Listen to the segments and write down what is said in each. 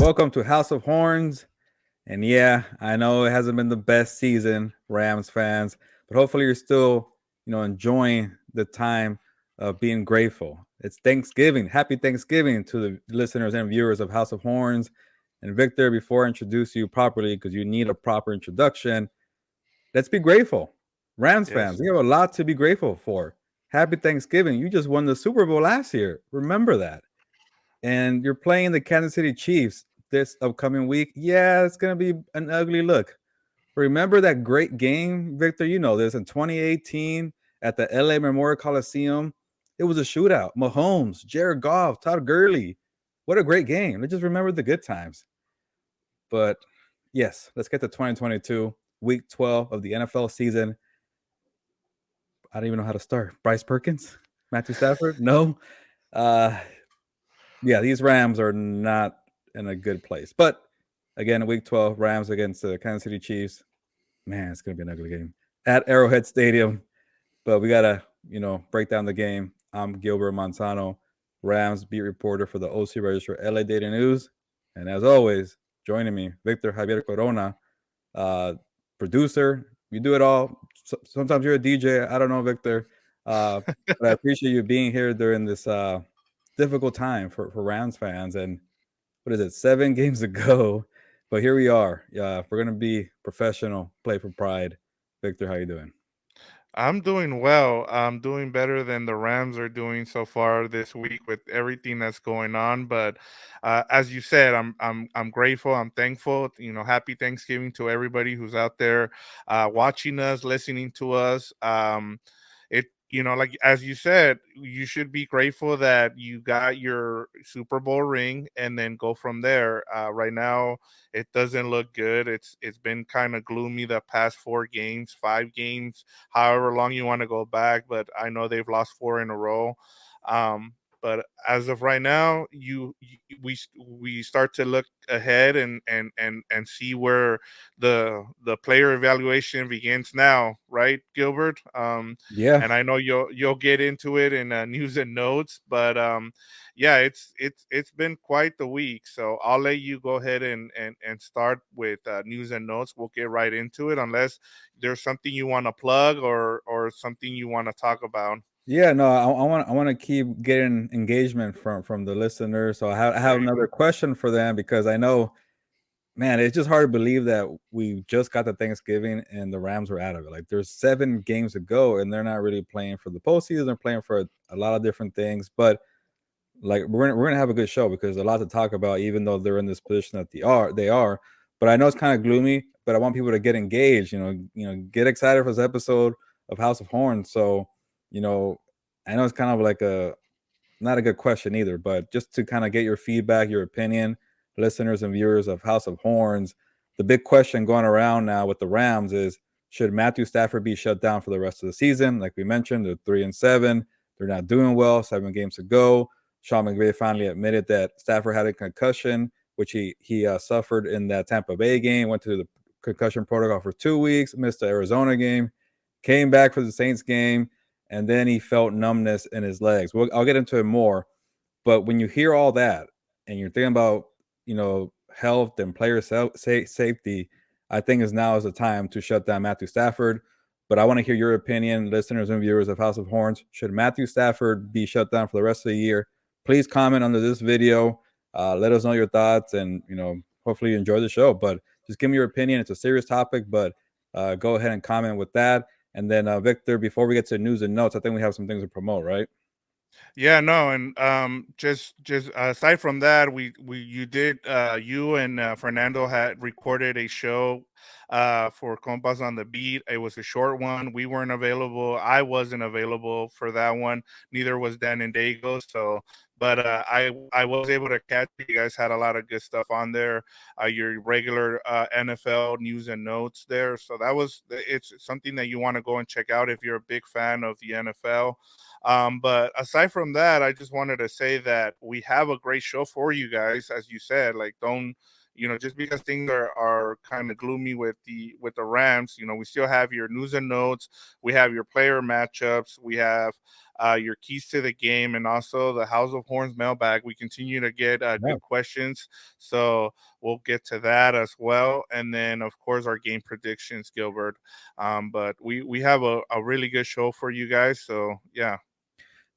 welcome to House of Horns. And yeah, I know it hasn't been the best season, Rams fans, but hopefully you're still, enjoying the time of being grateful. It's Thanksgiving. Happy Thanksgiving to the listeners and viewers of House of Horns. And Victor, before I introduce you properly, because you need a proper introduction, let's be grateful. Rams fans, Yes. we have a lot to be grateful for. Happy Thanksgiving. You just won the Super Bowl last year. Remember that. And you're playing the Kansas City Chiefs this upcoming week. Yeah, it's going to be an ugly look. Remember that great game, Victor? You know this in 2018 at the LA Memorial Coliseum. It was a shootout. Mahomes, Jared Goff, Todd Gurley. What a great game. Let's just remember the good times. But yes, let's get to 2022, week 12 of the NFL season. I don't even know how to start. Bryce Perkins? Matthew Stafford? No. Uh, yeah, these Rams are not in a good place. But again, week 12, Rams against the Kansas City Chiefs. Man, it's going to be an ugly game at Arrowhead Stadium. But we got to, break down the game. I'm Gilbert Manzano, Rams beat reporter for the OC Register LA Daily News. And as always, joining me, Victor Javier Corona, uh, producer. You do it all. Sometimes you're a DJ. I don't know, Victor. But I appreciate you being here during this difficult time for Rams fans. And what is it, 7 games ago? But here we are. Yeah, we're gonna be professional, play for pride. Victor, how you doing? I'm doing well. I'm doing better than the Rams are doing so far this week with everything that's going on. But as you said, I'm grateful. I'm thankful. Happy Thanksgiving to everybody who's out there watching us, listening to us. Like as you said, you should be grateful that you got your Super Bowl ring and then go from there. Right now, it doesn't look good. It's been kind of gloomy the past 4 games, 5 games, however long you want to go back. But I know they've lost 4 in a row. But as of right now, we start to look ahead and see where the player evaluation begins now, right, Gilbert? Yeah, And I know you'll get into it in news and notes, but yeah, it's been quite the week. So I'll let you go ahead and start with news and notes. We'll get right into it, unless there's something you want to plug or something you want to talk about. yeah. No, I want to keep getting engagement from the listeners. So I have There you go. another question for them because I know, man, it's just hard to believe that we just got to Thanksgiving and the Rams were out of it. Like there's 7 games to go, and they're not really playing for the postseason. They're playing for a lot of different things, but like we're gonna have a good show because there's a lot to talk about, even though they're in this position that they are. But I know it's kind of gloomy, but I want people to get engaged. Get excited for this episode of House of Horns. So, you know, I know it's kind of like a not a good question either, but just to kind of get your feedback, your opinion, listeners and viewers of House of Horns. The big question going around now with the Rams is: should Matthew Stafford be shut down for the rest of the season? Like we mentioned, they're 3-7. They're not doing well. 7 games to go. Sean McVay finally admitted that Stafford had a concussion, which he suffered in that Tampa Bay game. Went to the concussion protocol for 2 weeks. Missed the Arizona game. Came back for the Saints game, and then he felt numbness in his legs. I'll get into it more, but when you hear all that and you're thinking about health and player safety, I think is the time to shut down Matthew Stafford. But I want to hear your opinion, listeners and viewers of House of Horns. Should Matthew Stafford be shut down for the rest of the year? Please comment under this video. Let us know your thoughts, and hopefully you enjoy the show. But just give me your opinion. It's a serious topic, but go ahead and comment with that. And then Victor, before we get to news and notes, I think we have some things to promote, right? Yeah, no, and just aside from that, we you did you and Fernando had recorded a show for Compas on the Beat. It was a short one. We weren't available. I wasn't available for that one. Neither was Dan and Dago. So, but I was able to catch you guys. Had a lot of good stuff on there. Your regular NFL news and notes there. So it's something that you want to go and check out if you're a big fan of the NFL. But aside from that, I just wanted to say that we have a great show for you guys. As you said, like, don't just because things are kind of gloomy with the Rams, we still have your news and notes, we have your player matchups, we have your keys to the game, and also the House of Horns mailbag. We continue to get Yeah. good questions, so we'll get to that as well. And then, of course, our game predictions, Gilbert. But we have a really good show for you guys. So yeah.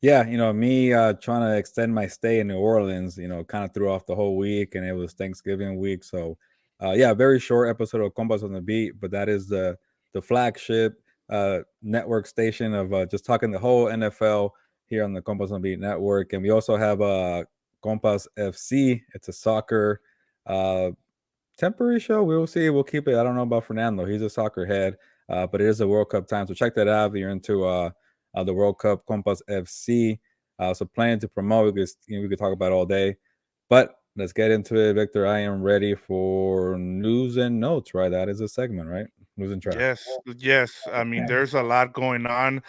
Yeah, me trying to extend my stay in New Orleans, kind of threw off the whole week, and it was Thanksgiving week. So, yeah, very short episode of Compas on the Beat, but that is the flagship network station of just talking the whole NFL here on the Compas on the Beat network. And we also have Compas FC. It's a soccer uh, temporary show. We'll see. We'll keep it. I don't know about Fernando. He's a soccer head, but it is a World Cup time. So check that out if you're into the World Cup. Compas FC. So planning to promote. We could talk about it all day, but let's get into it, Victor. I am ready for news and notes. Right, that is a segment, right? News and track. Yes, yes. I mean, there's a lot going on,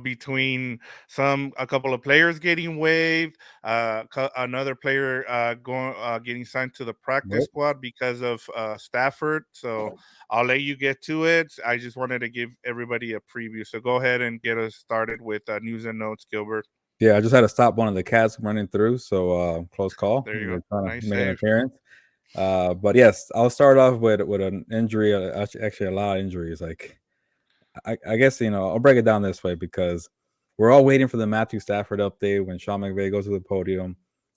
between a couple of players getting waived, another player getting signed to the practice Yep. squad because of Stafford. So I'll let you get to it. I just wanted to give everybody a preview. So go ahead and get us started with news and notes, Gilbert. Yeah, I just had to stop one of the cats from running through. So close call. There you They're go. trying to Nice make an save. appearance. But yes, I'll start off with an injury. Actually, a lot of injuries. Like I guess I'll break it down this way because we're all waiting for the Matthew Stafford update when Sean McVay goes to the podium,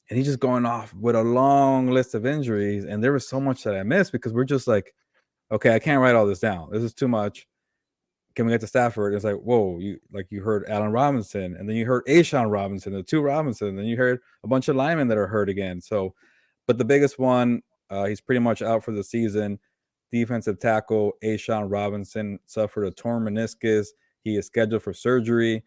and he's just going off with a long list of injuries. And there was so much that I missed because we're just like, okay, I can't write all this down. This is too much. Can we get to Stafford? It's like, whoa, you heard Allen Robinson, and then you heard Ashawn Robinson, the two Robinson, and then you heard a bunch of linemen that are hurt again. So, but the biggest one, he's pretty much out for the season. Defensive tackle Ashawn Robinson suffered a torn meniscus. He is scheduled for surgery.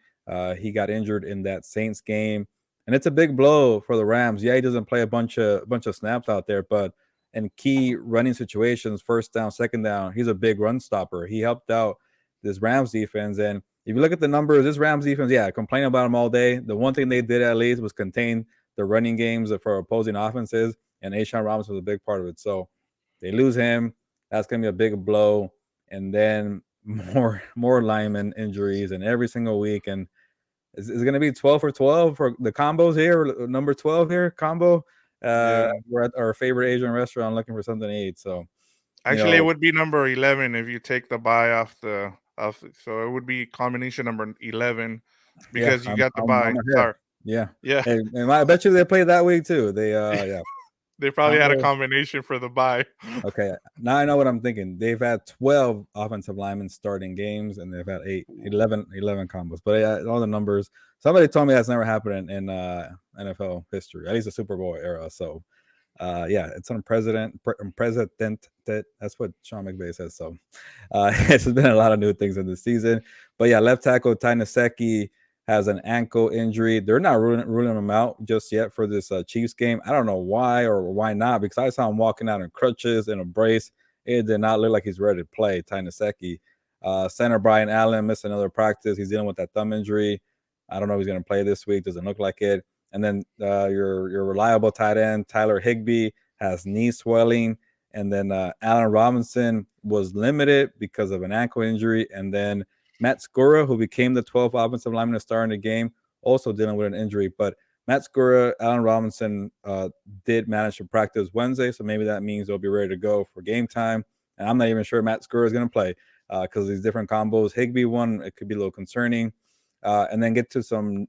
He got injured in that Saints game, and it's a big blow for the Rams. Yeah, he doesn't play a bunch of snaps out there, but in key running situations, first down, second down, he's a big run stopper. He helped out this Rams defense. And if you look at the numbers, this Rams defense, yeah, complain about them all day. The one thing they did at least was contain the running games for opposing offenses, and Ashawn Robinson was a big part of it. So they lose him. That's going to be a big blow. And then more lineman injuries and every single week. And it's going to be 12 for 12 for the combos here, number 12 here, combo. Yeah. We're at our favorite Asian restaurant looking for something to eat. So, Actually, it would be number 11 if you take the buy off. So it would be combination number 11 yeah, because you got the I'm buy. ahead. Sorry. Yeah. Yeah. And I bet you they play that week too. They yeah. They probably had a Combo. combination for the buy. Okay. Now I know what I'm thinking. They've had 12 offensive linemen starting games, and they've had 11 combos. But all the numbers. Somebody told me that's never happened in NFL history, at least the Super Bowl era. So yeah, it's unprecedented. That's what Sean McVay says. So it's been a lot of new things in the season. But yeah, left tackle Ty Nsekhe has an ankle injury. They're not ruling him out just yet for this Chiefs game. I don't know why or why not, because I saw him walking out in crutches in a brace. It did not look like he's ready to play, Ty Nsekhe. Center Brian Allen missed another practice. He's dealing with that thumb injury. I don't know if he's going to play this week. Doesn't look like it. And then your reliable tight end, Tyler Higbee, has knee swelling. And then Allen Robinson was limited because of an ankle injury. And then Matt Skura, who became the 12th offensive lineman to start in the game, also dealing with an injury. But Matt Skura, Allen Robinson did manage to practice Wednesday, so maybe that means they'll be ready to go for game time. And I'm not even sure Matt Skura is going to play because of these different combos. Higbee one, it could be a little concerning. And then get to some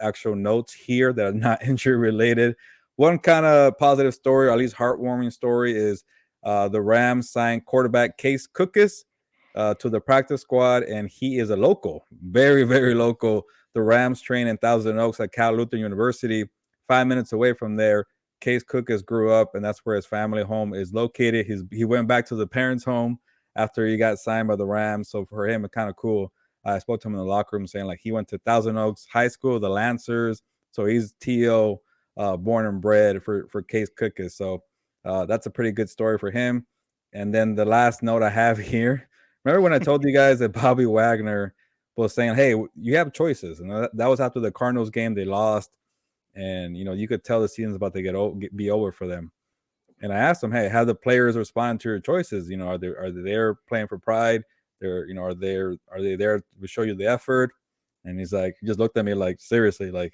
actual notes here that are not injury related. One kind of positive story, or at least heartwarming story, is the Rams signed quarterback Case Cookis to the practice squad, and he is a local, very, very local. The Rams train in Thousand Oaks at Cal Lutheran University, 5 minutes away from there. Case Cookis grew up, and that's where his family home is located. He went back to the parents' home after he got signed by the Rams, so for him, it's kind of cool. I spoke to him in the locker room saying like he went to Thousand Oaks High School, the Lancers, so he's TO born and bred for Case Cookis. So that's a pretty good story for him. And then the last note I have here, remember when I told you guys that Bobby Wagner was saying, hey, you have choices. And that was after the Cardinals game. They lost. And, you could tell the season's about to be over for them. And I asked him, hey, how the players respond to your choices? You know, are they there playing for pride? They're, you know, are they there to show you the effort? And he's like, he just looked at me like, seriously, like,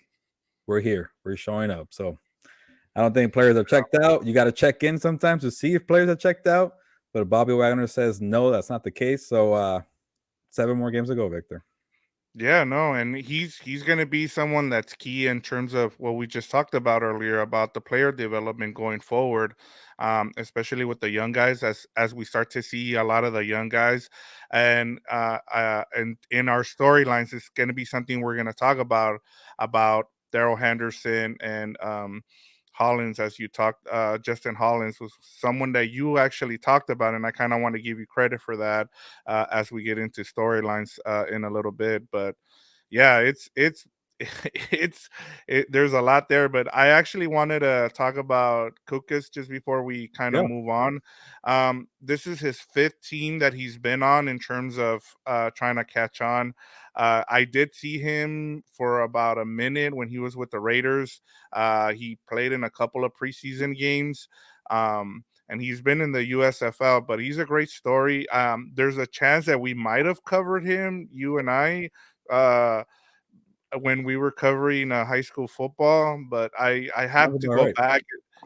we're here, we're showing up. So I don't think players have checked out. You got to check in sometimes to see if players have checked out. But Bobby Wagner says no, that's not the case. So 7 more games to go, Victor. Yeah, no, and he's going to be someone that's key in terms of what we just talked about earlier about the player development going forward, especially with the young guys as we start to see a lot of the young guys, and in our storylines, it's going to be something we're going to talk about Darrell Henderson and Hollins, as you talked. Justin Hollins was someone that you actually talked about, and I kind of want to give you credit for that as we get into storylines in a little bit. But yeah, it's it's there's a lot there, but I actually wanted to talk about Kukas just before we kind of Yeah, move on. This is his fifth team that he's been on in terms of trying to catch on. I did see him for about a minute when he was with the Raiders. He played in a couple of preseason games. And he's been in the USFL, but he's a great story. There's a chance that we might have covered him, you and I, uh, when we were covering high school football, but I sounds have to about go right. back.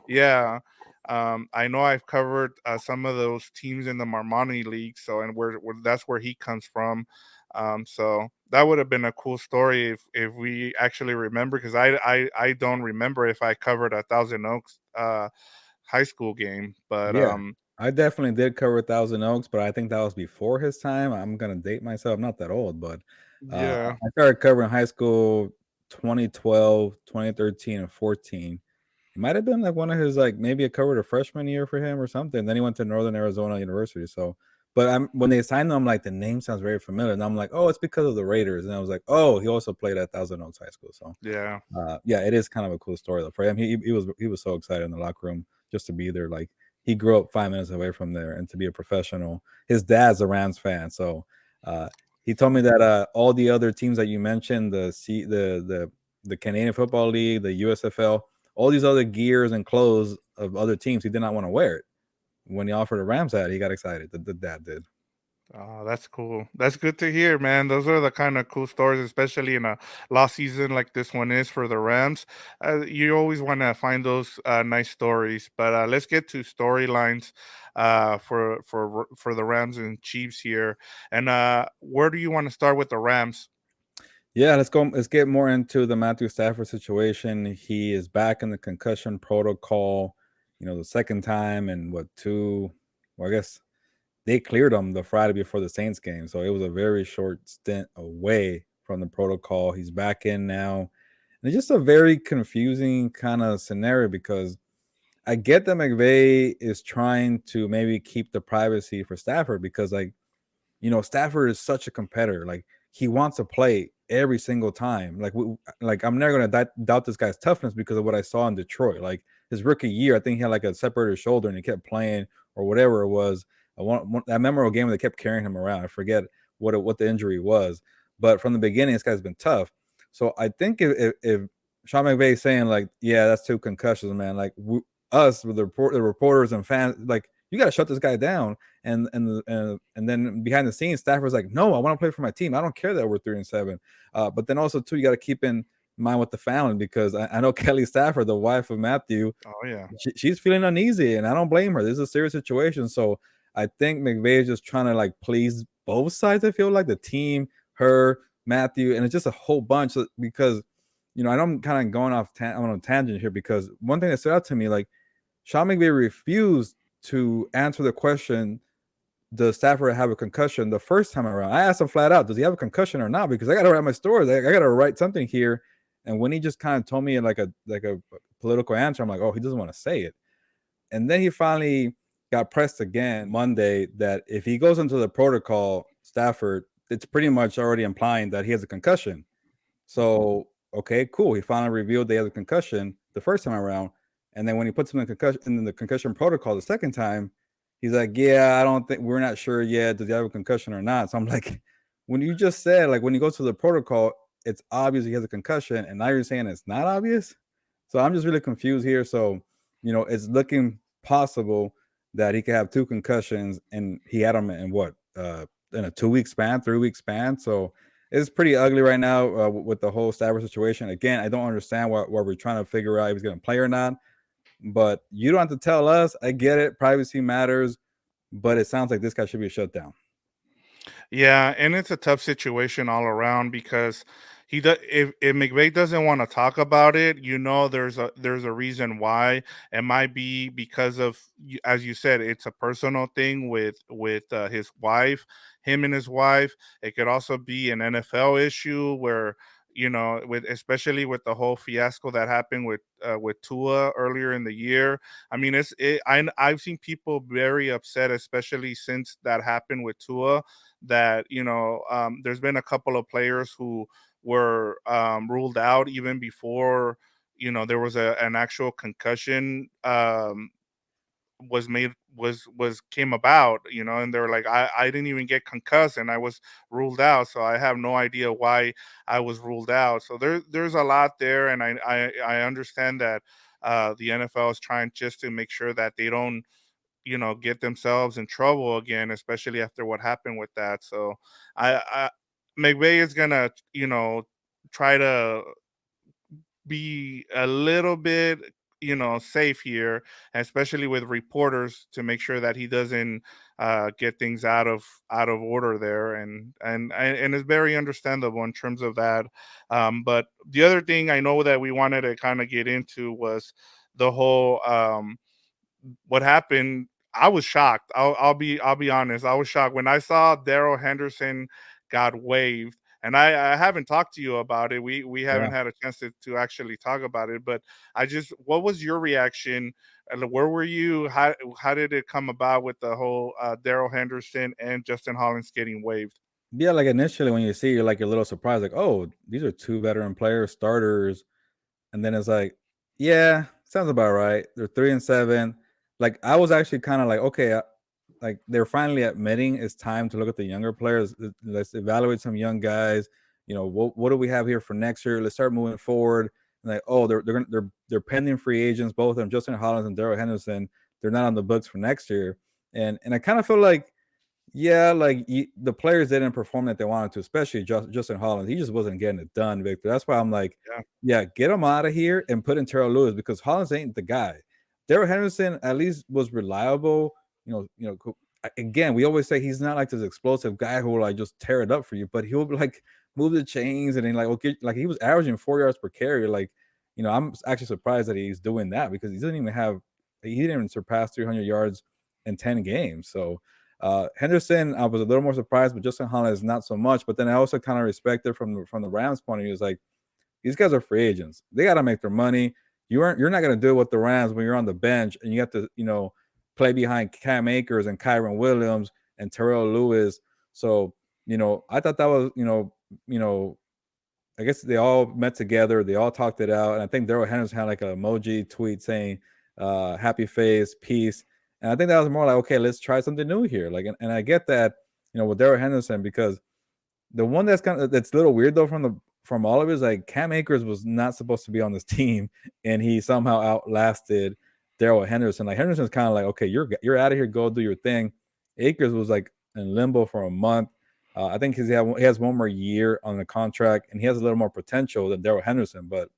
Yeah. I know I've covered some of those teams in the Marmoni League, so and where that's where he comes from. So that would have been a cool story if we actually remember, because I don't remember if I covered a Thousand Oaks high school game, but Yeah, I definitely did cover Thousand Oaks, but I think that was before his time. I'm gonna date myself. I'm not that old, but yeah. I started covering high school 2012, 2013, and 14. It might have been like one of his, like, maybe it covered a freshman year for him or something. Then he went to Northern Arizona University. So, but when they signed him, I'm like, the name sounds very familiar, and I'm like, oh, it's because of the Raiders. And I was like, oh, he also played at Thousand Oaks High School. So Yeah. yeah, it is kind of a cool story though for him. He was so excited in the locker room just to be there. Like, he grew up 5 minutes away from there, and to be a professional. His dad's a Rams fan, so uh, he told me that all the other teams that you mentioned, the Canadian Football League, the USFL, all these other gears and clothes of other teams, he did not want to wear it. When he offered a Rams hat, he got excited. The dad did. Oh, that's cool. That's good to hear, man. Those are the kind of cool stories, especially in a lost season like this one is for the Rams. You always want to find those nice stories. But let's get to storylines for the Rams and Chiefs here. And where do you want to start with the Rams? Yeah, let's go. Let's get more into the Matthew Stafford situation. He is back in the concussion protocol. You know, the second time in what, two? Well, I guess they cleared him the Friday before the Saints game, so it was a very short stint away from the protocol. He's back in now, and it's just a very confusing kind of scenario because I get that McVay is trying to maybe keep the privacy for Stafford because, like, Stafford is such a competitor. Like, he wants to play every single time. Like I'm never gonna doubt this guy's toughness because of what I saw in Detroit. Like, his rookie year, I think he had like a separated shoulder and he kept playing or whatever it was. That memorable game where they kept carrying him around. I forget what the injury was, but from the beginning, this guy's been tough. So I think if Sean McVay is saying like, yeah, that's two concussions, man. Like, us with the reporters and fans, like, you got to shut this guy down. And then behind the scenes, Stafford's like, no, I want to play for my team. I don't care that we're 3-7. But then also too, you got to keep in mind with the family because I know Kelly Stafford, the wife of Matthew, Oh yeah. she's feeling uneasy, and I don't blame her. This is a serious situation. So I think McVay is just trying to like please both sides. I feel like the team, her, Matthew, and it's just a whole bunch because I know I'm kind of going on a tangent here because one thing that stood out to me, like, Sean McVay refused to answer the question, does Stafford have a concussion, the first time around. I asked him flat out, does he have a concussion or not? Because I got to write my story. I got to write something here. And when he just kind of told me like a political answer, I'm like, oh, he doesn't want to say it. And then he finally got pressed again Monday that if he goes into the protocol, Stafford, it's pretty much already implying that he has a concussion. So, okay, cool. He finally revealed they had a concussion the first time around. And then when he puts him in the concussion protocol the second time, he's like, yeah, I don't think we're not sure yet. Does he have a concussion or not? So I'm like, when you just said, like, when he goes to the protocol, it's obvious he has a concussion, and now you're saying it's not obvious. So I'm just really confused here. So, it's looking possible that he could have 2 concussions, and he had them in what in a 2-week span, 3-week span. So it's pretty ugly right now with the whole Stafford situation. Again, I don't understand why we're trying to figure out if he's going to play or not. But you don't have to tell us. I get it. Privacy matters, but it sounds like this guy should be shut down. Yeah, and it's a tough situation all around because if McVay doesn't want to talk about it, there's a reason why. It might be because of as you said, it's a personal thing with his wife, him and his wife. It could also be an NFL issue where with especially with the whole fiasco that happened with Tua earlier in the year. I mean, I've seen people very upset, especially since that happened with Tua, that there's been a couple of players who were ruled out even before there was an actual concussion was made was came about, and they were like, I didn't even get concussed and I was ruled out, so I have no idea why I was ruled out. So there's a lot there, and I understand that the NFL is trying just to make sure that they don't get themselves in trouble again, especially after what happened with that. So I McVay is gonna try to be a little bit safe here, especially with reporters, to make sure that he doesn't get things out of order there, and it's very understandable in terms of that. But the other thing I know that we wanted to kind of get into was the whole what happened. I was shocked. I'll be honest. I was shocked when I saw Darrell Henderson got waived, and I haven't talked to you about it. We haven't Yeah. had a chance to actually talk about it. But what was your reaction? Where were you? How did it come about with the whole Darrell Henderson and Justin Hollins getting waived? Yeah, like initially when you see, you're like a little surprised, like, oh, these are 2 veteran players, starters. And then it's like, yeah, sounds about right. They're 3-7. Like I was actually kind of like, okay, like they're finally admitting it's time to look at the younger players. Let's evaluate some young guys. What do we have here for next year? Let's start moving forward. And like, oh, they're pending free agents, both of them, Justin Hollins and Darrell Henderson. They're not on the books for next year. And I kind of feel like, yeah, like the players didn't perform that they wanted to, especially Justin Hollins. He just wasn't getting it done, Victor. That's why I'm like, Yeah, yeah, get him out of here and put in Terrell Lewis, because Hollins ain't the guy. Darrell Henderson at least was reliable. Again, we always say he's not like this explosive guy who will like just tear it up for you, but he'll like move the chains and then like okay, like he was averaging 4 yards per carry. Like, I'm actually surprised that he's doing that because he didn't even surpass 300 yards in 10 games. So Henderson, I was a little more surprised, but Justin Hollins not so much. But then I also kind of respect it from the Rams' point of view. It's like these guys are free agents; they got to make their money. You're not going to do it with the Rams when you're on the bench and you have to play behind Cam Akers and Kyren Williams and Terrell Lewis. So I thought that was I guess they all met together. They all talked it out. And I think Darrell Henderson had like an emoji tweet saying, happy face, peace. And I think that was more like, okay, let's try something new here. Like, and I get that, with Darrell Henderson, because the one that's a little weird though from all of it is like Cam Akers was not supposed to be on this team, and he somehow outlasted Darrell Henderson. Like Henderson's kind of like, okay, you're out of here, go do your thing. Akers was like in limbo for a month. I think he has one more year on the contract, and he has a little more potential than Darrell Henderson. But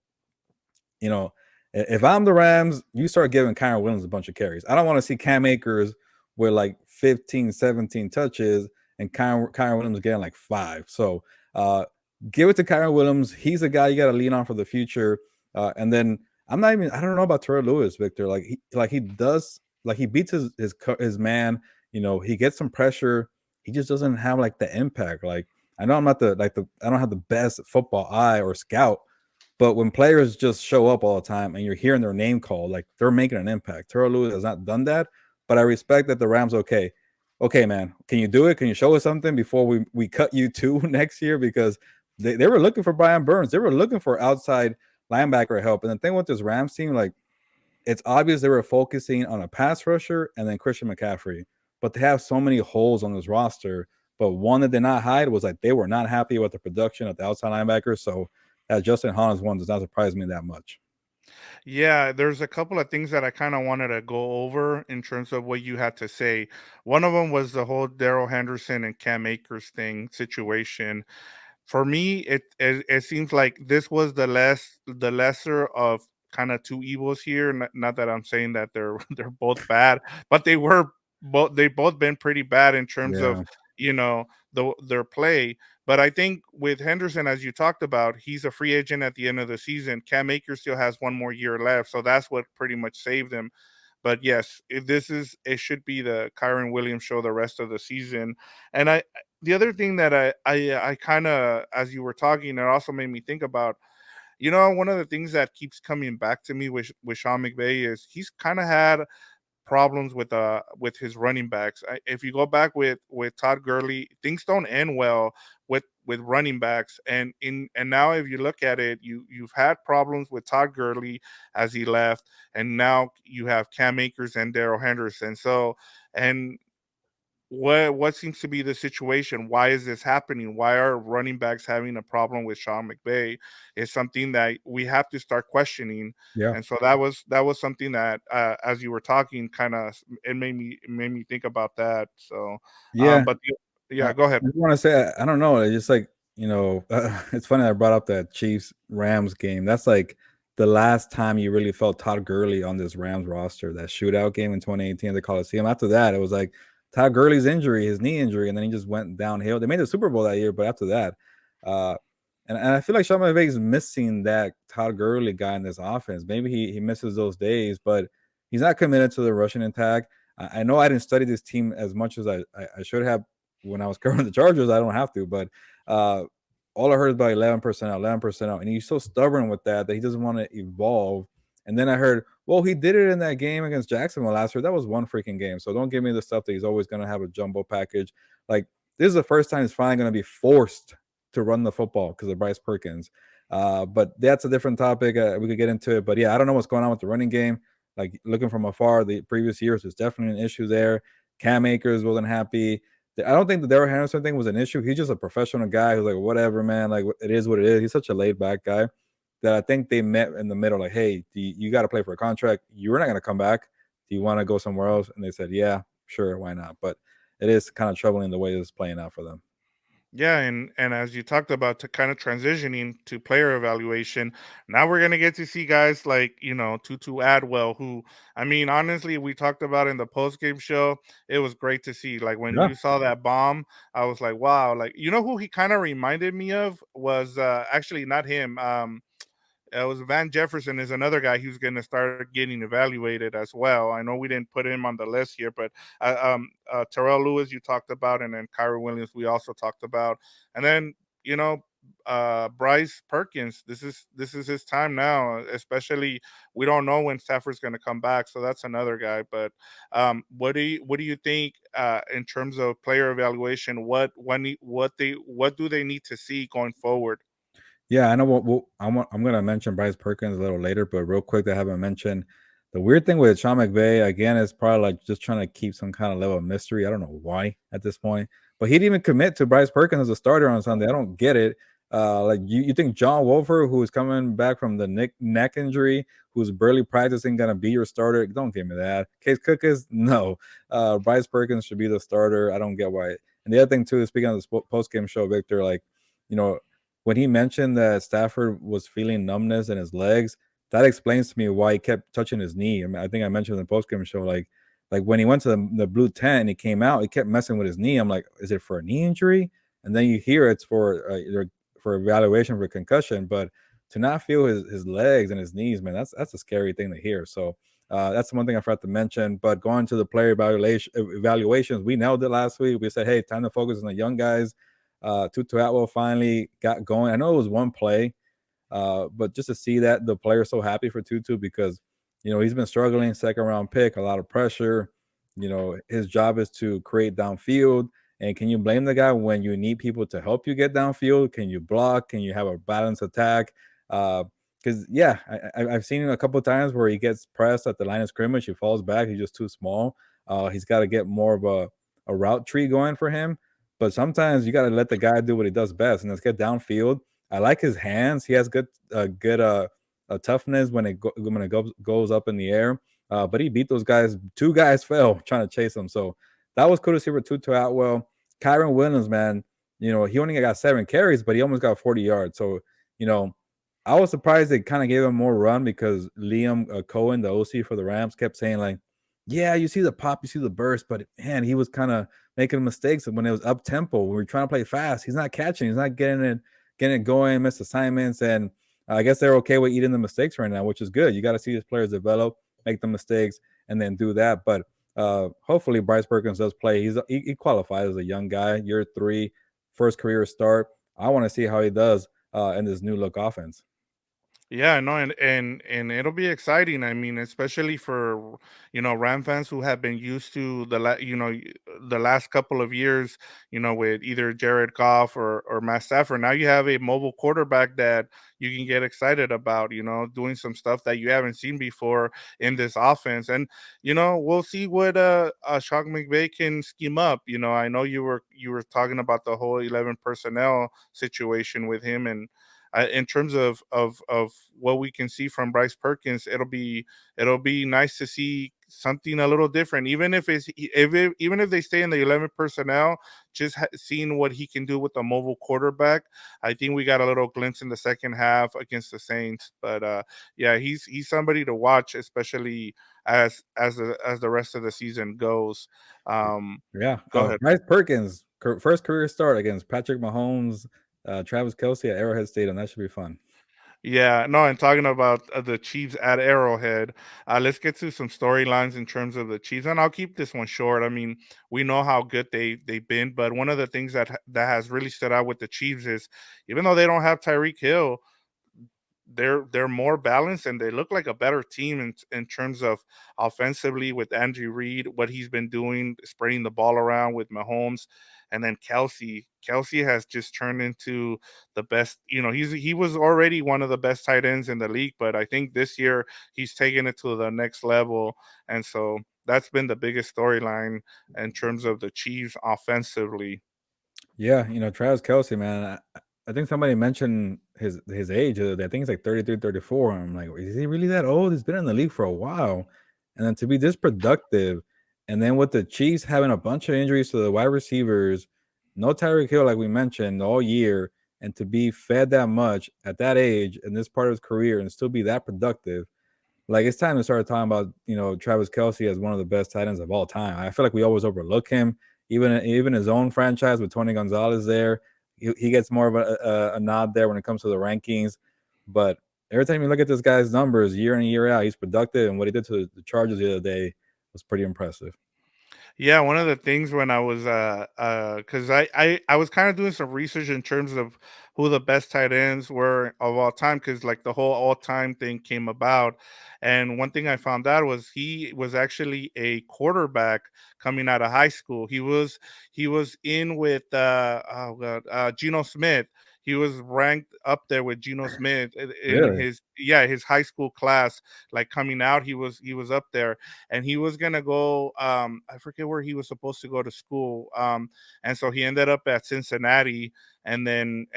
you know, if I'm the Rams, you start giving Kyren Williams a bunch of carries. I don't want to see Cam Akers with like 15, 17 touches and Kyren Williams getting like 5. So give it to Kyren Williams. He's a guy you got to lean on for the future. And then I don't know about Terrell Lewis, Victor. He does, like he beats his man. He gets some pressure. He just doesn't have like the impact. Like I know I'm not I don't have the best football eye or scout, but when players just show up all the time and you're hearing their name called, like they're making an impact. Terrell Lewis has not done that, but I respect that the Rams. Okay, man, can you do it? Can you show us something before we cut you too next year? Because they were looking for Brian Burns. They were looking for outside linebacker help. And the thing with this Rams team, like it's obvious they were focusing on a pass rusher and then Christian McCaffrey, but they have so many holes on this roster. But one that did not hide was like they were not happy with the production of the outside linebacker. So that Justin Hollins one does not surprise me that much. Yeah, there's a couple of things that I kind of wanted to go over in terms of what you had to say. One of them was the whole Darrell Henderson and Cam Akers thing situation. For me, it seems like this was the lesser of kind of two evils here. Not that I'm saying that they're they're both bad, but they both been pretty bad in terms of, Yeah, you know, their play. But I think with Henderson, as you talked about, he's a free agent at the end of the season. Cam Akers still has one more year left, so that's what pretty much saved him. But yes, if this is it should be the Kyren Williams show the rest of the season. And the other thing that I kind of, as you were talking, it also made me think about, one of the things that keeps coming back to me with Sean McVay is he's kind of had problems with his running backs. If you go back with Todd Gurley, things don't end well with running backs. And now if you look at it, you've had problems with Todd Gurley as he left, and now you have Cam Akers and Darrell Henderson. So, and what seems to be the situation? Why is this happening? Why are running backs having a problem with Sean McVay? Is something that we have to start questioning. yeah, And so that was something that, as you were talking, kind of it made me think about that. So, yeah. yeah, go ahead. I just want to say, I don't know. It's just like, it's funny I brought up that Chiefs Rams game. That's like the last time you really felt Todd Gurley on this Rams roster. That shootout game in 2018 at the Coliseum. After that, it was like Todd Gurley's injury, his knee injury, and then he just went downhill. They made the Super Bowl that year, but after that, uh, and I feel like Sean McVay is missing that Todd Gurley guy in this offense. Maybe he misses those days, but he's not committed to the rushing attack. I know I didn't study this team as much as I should have when I was covering the Chargers. I don't have to, but uh, all I heard is about 11% out, 11% out. And he's so stubborn with that he doesn't want to evolve. And then I heard, well, he did it in that game against Jacksonville last year. That was one freaking game. So don't give me the stuff that he's always going to have a jumbo package. Like, this is the first time he's finally going to be forced to run the football because of Bryce Perkins. But that's a different topic. We could get into it. But yeah, I don't know what's going on with the running game. Like, looking from afar, the previous years, there's definitely an issue there. Cam Akers wasn't happy. I don't think the Darrell Henderson thing was an issue. He's just a professional guy who's like, whatever, man. Like, it is what it is. He's such a laid back guy that I think they met in the middle. Like, hey, you got to play for a contract. You're not going to come back. Do you want to go somewhere else? And they said, yeah, sure, why not? But it is kind of troubling the way this is playing out for them. Yeah, and as you talked about, to kind of transitioning to player evaluation, now we're gonna get to see guys like, Tutu Adwell, who, I mean, honestly, we talked about in the post game show. It was great to see. Like, when Yeah. you saw that bomb, I was like, wow. Like, who he kind of reminded me of was, actually not him. It was Van Jefferson is another guy who's going to start getting evaluated as well. I know we didn't put him on the list here, but Terrell Lewis you talked about, and then Kyren Williams we also talked about, and then, Bryce Perkins. This is his time now. Especially, we don't know when Stafford's going to come back, so that's another guy. But what do you think, in terms of player evaluation? What do they need to see going forward? Yeah, I know I'm gonna mention Bryce Perkins a little later, but real quick, I haven't mentioned the weird thing with Sean McVay again is probably like just trying to keep some kind of level of mystery. I don't know why at this point, but he didn't even commit to Bryce Perkins as a starter on Sunday. I don't get it. Like, you think John Wolfer, who is coming back from the neck injury, who's barely practicing, gonna be your starter? Don't give me that. Case Cook is no. Bryce Perkins should be the starter. I don't get why. And the other thing too, speaking of the post game show, Victor, like, you know, when he mentioned that Stafford was feeling numbness in his legs, that explains to me why he kept touching his knee. I mean, I think I mentioned in the postgame show, like when he went to the blue tent and he came out, he kept messing with his knee. I'm like, is it for a knee injury? And then you hear it's for evaluation for concussion, but to not feel his legs and his knees, man, that's a scary thing to hear. So that's one thing I forgot to mention. But going to the player evaluations, we nailed it last week. We said, hey, time to focus on the young guys. Tutu Atwell finally got going. I know it was one play, but just to see that the player's so happy for Tutu because, he's been struggling, second round pick, a lot of pressure. His job is to create downfield. And can you blame the guy when you need people to help you get downfield? Can you block? Can you have a balanced attack? Because yeah, I've seen him a couple of times where he gets pressed at the line of scrimmage, he falls back, he's just too small. He's got to get more of a route tree going for him. But sometimes you got to let the guy do what he does best, and let's get downfield. I like his hands. He has good toughness when goes up in the air. But he beat those guys. Two guys fell trying to chase him. So that was cool to see for Tutu Atwell. Kyren Williams, man, he only got 7 carries, but he almost got 40 yards. So, I was surprised they kind of gave him more run because Liam Cohen, the OC for the Rams, kept saying like, yeah, you see the pop, you see the burst, but man, he was kind of making mistakes when it was up tempo. When we were trying to play fast, he's not catching, he's not getting it going, missed assignments, and I guess they're okay with eating the mistakes right now, which is good. You got to see these players develop, make the mistakes, and then do that. But hopefully, Bryce Perkins does play. He qualifies as a young guy, year 3, first career start. I want to see how he does in this new look offense. Yeah, no, and it'll be exciting. I mean, especially for Ram fans who have been used to the last couple of years, with either Jared Goff or Matt Stafford. Now you have a mobile quarterback that you can get excited about. Doing some stuff that you haven't seen before in this offense, and we'll see what Sean McVay can scheme up. I know you were talking about the whole 11 personnel situation with him and in terms of what we can see from Bryce Perkins, it'll be nice to see something a little different, even even if they stay in the 11 personnel. Just seeing what he can do with the mobile quarterback, I think we got a little glimpse in the second half against the Saints. But yeah, he's somebody to watch, especially as the rest of the season goes. Um, Yeah, Go ahead. Bryce Perkins, first career start against Patrick Mahomes, Travis Kelce at Arrowhead Stadium. That should be fun. Yeah, no, and talking about the Chiefs at Arrowhead, let's get to some storylines in terms of the Chiefs, and I'll keep this one short. I mean, we know how good they've been, but one of the things that has really stood out with the Chiefs is even though they don't have Tyreek Hill, they're more balanced and they look like a better team in terms of offensively with Andy Reid, what he's been doing, spreading the ball around with Mahomes, and then Kelsey. Kelsey has just turned into the best. He was already one of the best tight ends in the league, but I think this year he's taken it to the next level, and so that's been the biggest storyline in terms of the Chiefs offensively. Yeah, Travis Kelce, man. I think somebody mentioned his age. I think it's like 33, 34. I'm like, is he really that old? He's been in the league for a while. And then to be this productive, and then with the Chiefs having a bunch of injuries to the wide receivers, no Tyreek Hill, like we mentioned, all year, and to be fed that much at that age in this part of his career and still be that productive, like it's time to start talking about Travis Kelce as one of the best tight ends of all time. I feel like we always overlook him, even his own franchise with Tony Gonzalez there. He gets more of a nod there when it comes to the rankings. But every time you look at this guy's numbers year in and year out, he's productive, and what he did to the Chargers the other day was pretty impressive. Yeah, one of the things when I was because I was kind of doing some research in terms of who the best tight ends were of all time, because like the whole all time thing came about, and one thing I found out was he was actually a quarterback coming out of high school. He was in with oh god, Geno Smith. He was ranked up there with Geno Smith in Really? his high school class. Like coming out, he was up there, and he was gonna go. I forget where he was supposed to go to school. And so he ended up at Cincinnati, and then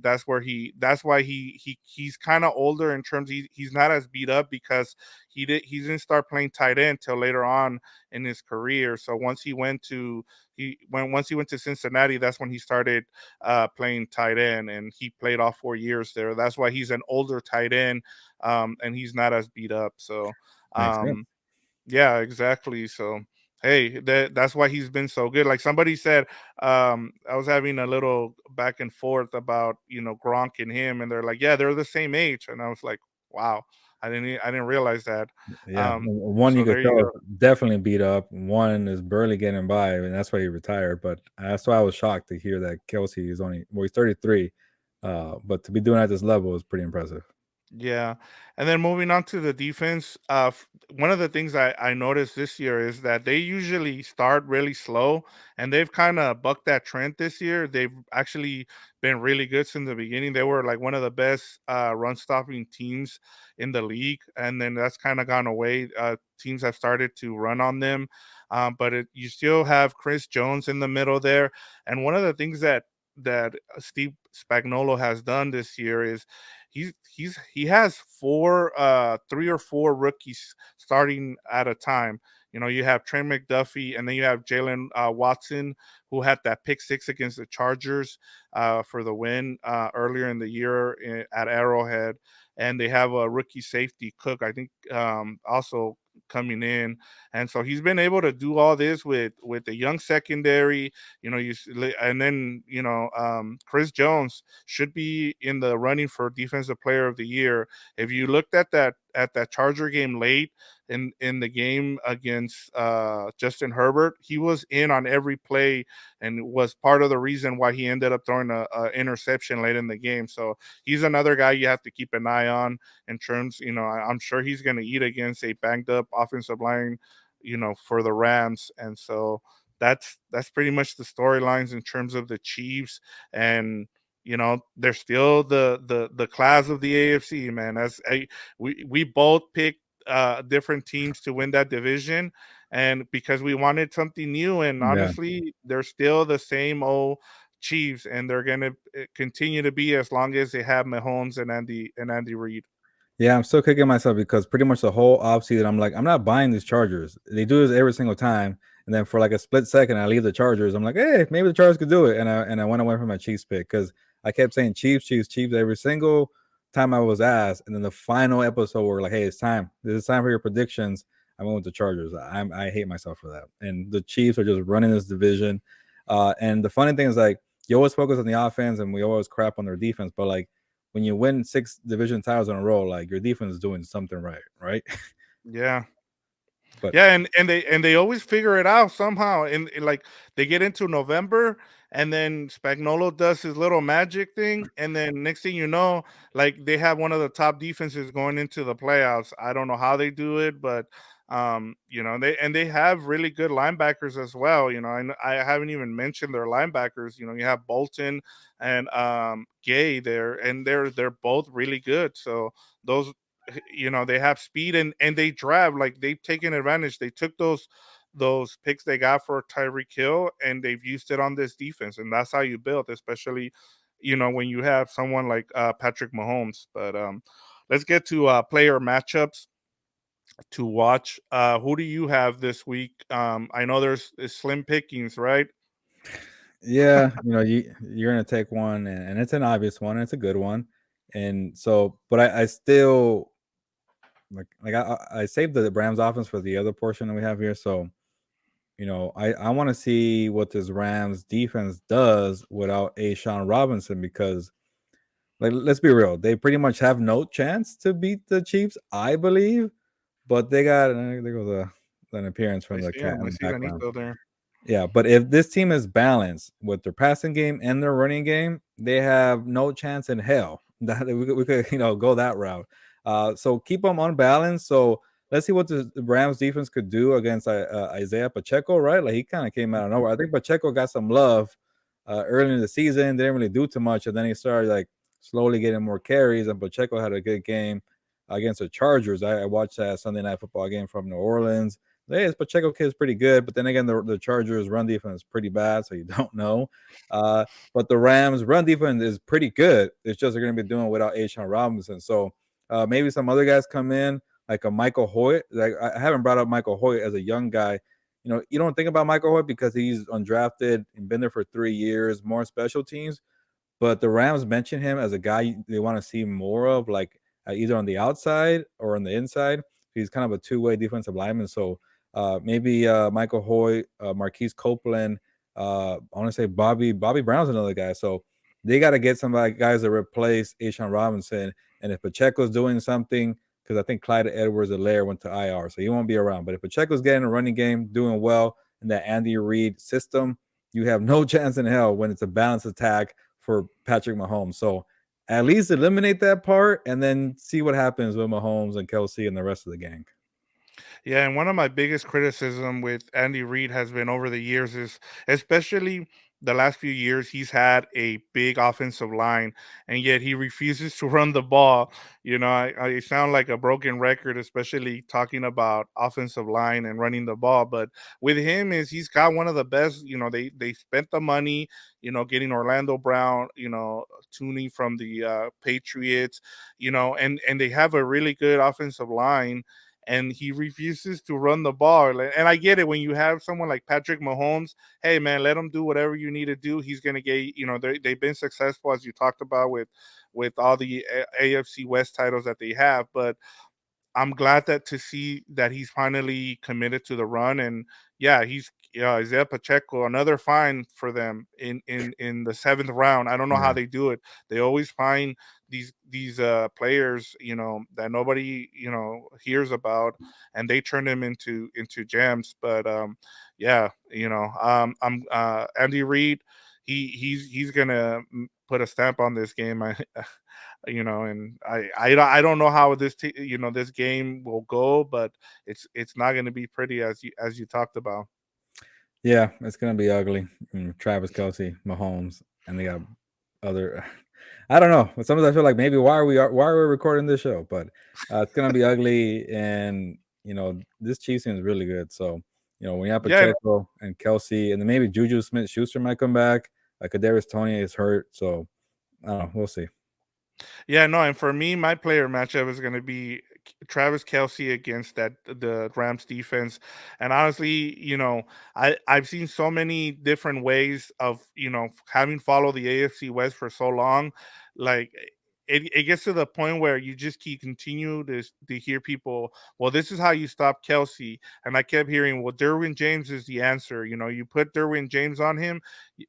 that's why he's kind of older in terms. He's not as beat up because he didn't start playing tight end till later on in his career. So once he went to Cincinnati, that's when he started playing tight end, and he played all 4 years there. That's why he's an older tight end, and he's not as beat up. So Makes sense. um, yeah, exactly. So, hey, that's why he's been so good. Like somebody said, I was having a little back and forth about Gronk and him, and they're like, yeah, they're the same age, and I was like, wow, I didn't realize that. Yeah, Um, one you so could there you tell go. is definitely beat up. One is barely getting by, and that's why he retired. But that's why I was shocked to hear that Kelsey is he's 33, but to be doing it at this level is pretty impressive. Yeah. And then moving on to the defense, one of the things I noticed this year is that they usually start really slow, and they've kind of bucked that trend this year. They've actually been really good since the beginning. They were like one of the best run stopping teams in the league, and then that's kind of gone away. Teams have started to run on them, but you still have Chris Jones in the middle there. And one of the things that Steve Spagnuolo has done this year is he has three or four rookies starting at a time. You know, you have Trent McDuffie, and then you have Jalen Watson, who had that pick six against the Chargers for the win earlier in the year at Arrowhead. And they have a rookie safety Cook, I think, also coming in, and so he's been able to do all this with a young secondary. You know, and then Chris Jones should be in the running for Defensive Player of the Year. If you looked at that Charger game late in the game against Justin Herbert, he was in on every play and was part of the reason why he ended up throwing a interception late in the game. So he's another guy you have to keep an eye on in terms, I'm sure he's going to eat against a banged up offensive line, for the Rams. And so that's pretty much the storylines in terms of the Chiefs. And they're still the class of the AFC, man. We both picked different teams to win that division, and because we wanted something new. And Yeah. honestly, they're still the same old Chiefs, and they're going to continue to be as long as they have Mahomes and Andy Reid. Yeah, I'm still kicking myself because pretty much the whole offseason, I'm like, I'm not buying these Chargers. They do this every single time. And then for like a split second, I leave the Chargers. I'm like, hey, maybe the Chargers could do it. And I went away from my Chiefs pick because I kept saying Chiefs, Chiefs, Chiefs every single time I was asked. And then the final episode, we're like, hey, it's time. This is time for your predictions. I went with the Chargers. I hate myself for that. And the Chiefs are just running this division. And the funny thing is, like, you always focus on the offense and we always crap on their defense. But like, when you win 6 division titles in a row, like your defense is doing something right? Yeah. But Yeah, and they always figure it out somehow. And like they get into November, and then Spagnuolo does his little magic thing, and then next thing you know, like they have one of the top defenses going into the playoffs. I don't know how they do it, but they have really good linebackers as well. And I haven't even mentioned their linebackers. You have Bolton and Gay there, and they're both really good. So those they have speed, and they drive. Like they've taken advantage. They took those picks they got for Tyreek Hill, and they've used it on this defense, and that's how you build, especially when you have someone like Patrick Mahomes. But let's get to player matchups to watch. Who do you have this week? I know there's slim pickings, right? yeah, you're gonna take one, and it's an obvious one. It's a good one, and so, but I still I saved the Rams offense for the other portion that we have here. So I want to see what this Rams defense does without a Sean Robinson because, like, let's be real, they pretty much have no chance to beat the Chiefs, I believe. But they got there goes an appearance I from the see cat him. in I the see background. Benito there. Yeah, but if this team is balanced with their passing game and their running game, they have no chance in hell that we could go that route. So keep them on balance. So let's see what the Rams defense could do against Isaiah Pacheco, right? Like he kind of came out of nowhere. I think Pacheco got some love early in the season, didn't really do too much, and then he started like slowly getting more carries. And Pacheco had a good game against the Chargers. I watched that Sunday Night Football game from New Orleans. Hey, this Pacheco kid is pretty good, but then again, the Chargers' run defense is pretty bad, so you don't know. But the Rams' run defense is pretty good. It's just they're going to be doing without Ashawn Robinson. So maybe some other guys come in, like a Michael Hoyt. Like I haven't brought up Michael Hoyt as a young guy. You don't think about Michael Hoyt because he's undrafted and been there for 3 years, more special teams. But the Rams mention him as a guy they want to see more of, like either on the outside or on the inside. He's kind of a two-way defensive lineman. So maybe Michael Hoyt, Marquise Copeland. I want to say Bobby Brown's another guy. So they got to get some guys to replace Ashawn Robinson. And if Pacheco's doing something, because I think Clyde Edwards-Helaire went to IR, so he won't be around. But if Pacheco's getting a running game, doing well in that Andy Reid system, you have no chance in hell when it's a balanced attack for Patrick Mahomes. So at least eliminate that part and then see what happens with Mahomes and Kelce and the rest of the gang. Yeah, and one of my biggest criticism with Andy Reid has been over the years is especially the last few years he's had a big offensive line, and yet he refuses to run the ball. I sound like a broken record, especially talking about offensive line and running the ball. But with him, is he's got one of the best. They spent the money, getting Orlando Brown, tuning from the Patriots, and they have a really good offensive line, and he refuses to run the ball. And I get it, when you have someone like Patrick Mahomes, hey man, let him do whatever you need to do. He's gonna get, they've been successful, as you talked about, with all the AFC West titles that they have. But I'm glad that to see that he's finally committed to the run. And yeah, he's Isaiah Pacheco, another find for them in the seventh round. I don't know how Yeah. they do it. They always find these players, that nobody hears about, and they turn them into gems. But yeah, I'm Andy Reid. He's gonna put a stamp on this game. And I don't know how this game will go, but it's not going to be pretty, as you talked about. Yeah, it's gonna be ugly. Travis Kelce, Mahomes, and they got other. I don't know. But sometimes I feel like maybe why are we recording this show? But it's gonna be ugly, and this Chiefs team is really good. So when you have Yeah, Pacheco and Kelsey, and then maybe Juju Smith-Schuster might come back. Kadarius Toney is hurt, so I don't know. We'll see. yeah, no, and for me, my player matchup is going to be Travis Kelce against the Rams defense. And honestly, I've seen so many different ways of having followed the AFC West for so long, like. It gets to the point where you just keep continue to hear people. Well, this is how you stop Kelsey, and I kept hearing, well, Derwin James is the answer. You put Derwin James on him,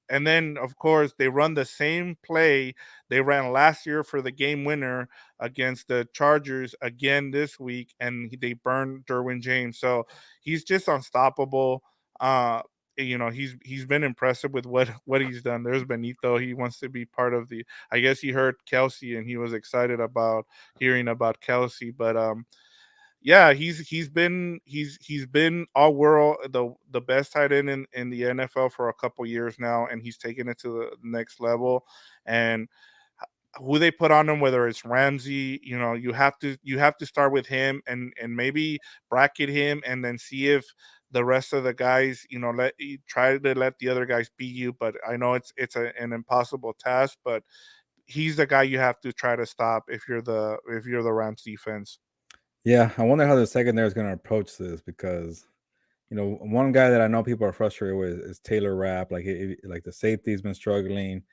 and then of course they run the same play they ran last year for the game winner against the Chargers again this week, and they burned Derwin James. So he's just unstoppable. He's been impressive with what he's done. There's Benito. He wants to be part of the. I guess he heard Kelsey and he was excited about hearing about Kelsey. But yeah, he's been all world, the best tight end in the NFL for a couple years now, and he's taken it to the next level. And who they put on him, whether it's Ramsey, you have to start with him, and maybe bracket him, and then see if the rest of the guys, try to let the other guys beat you. But I know an impossible task, but he's the guy you have to try to stop if you're the Rams defense. Yeah, I wonder how the secondary is going to approach this because one guy that I know people are frustrated with is Taylor Rapp. Like the safety's been struggling.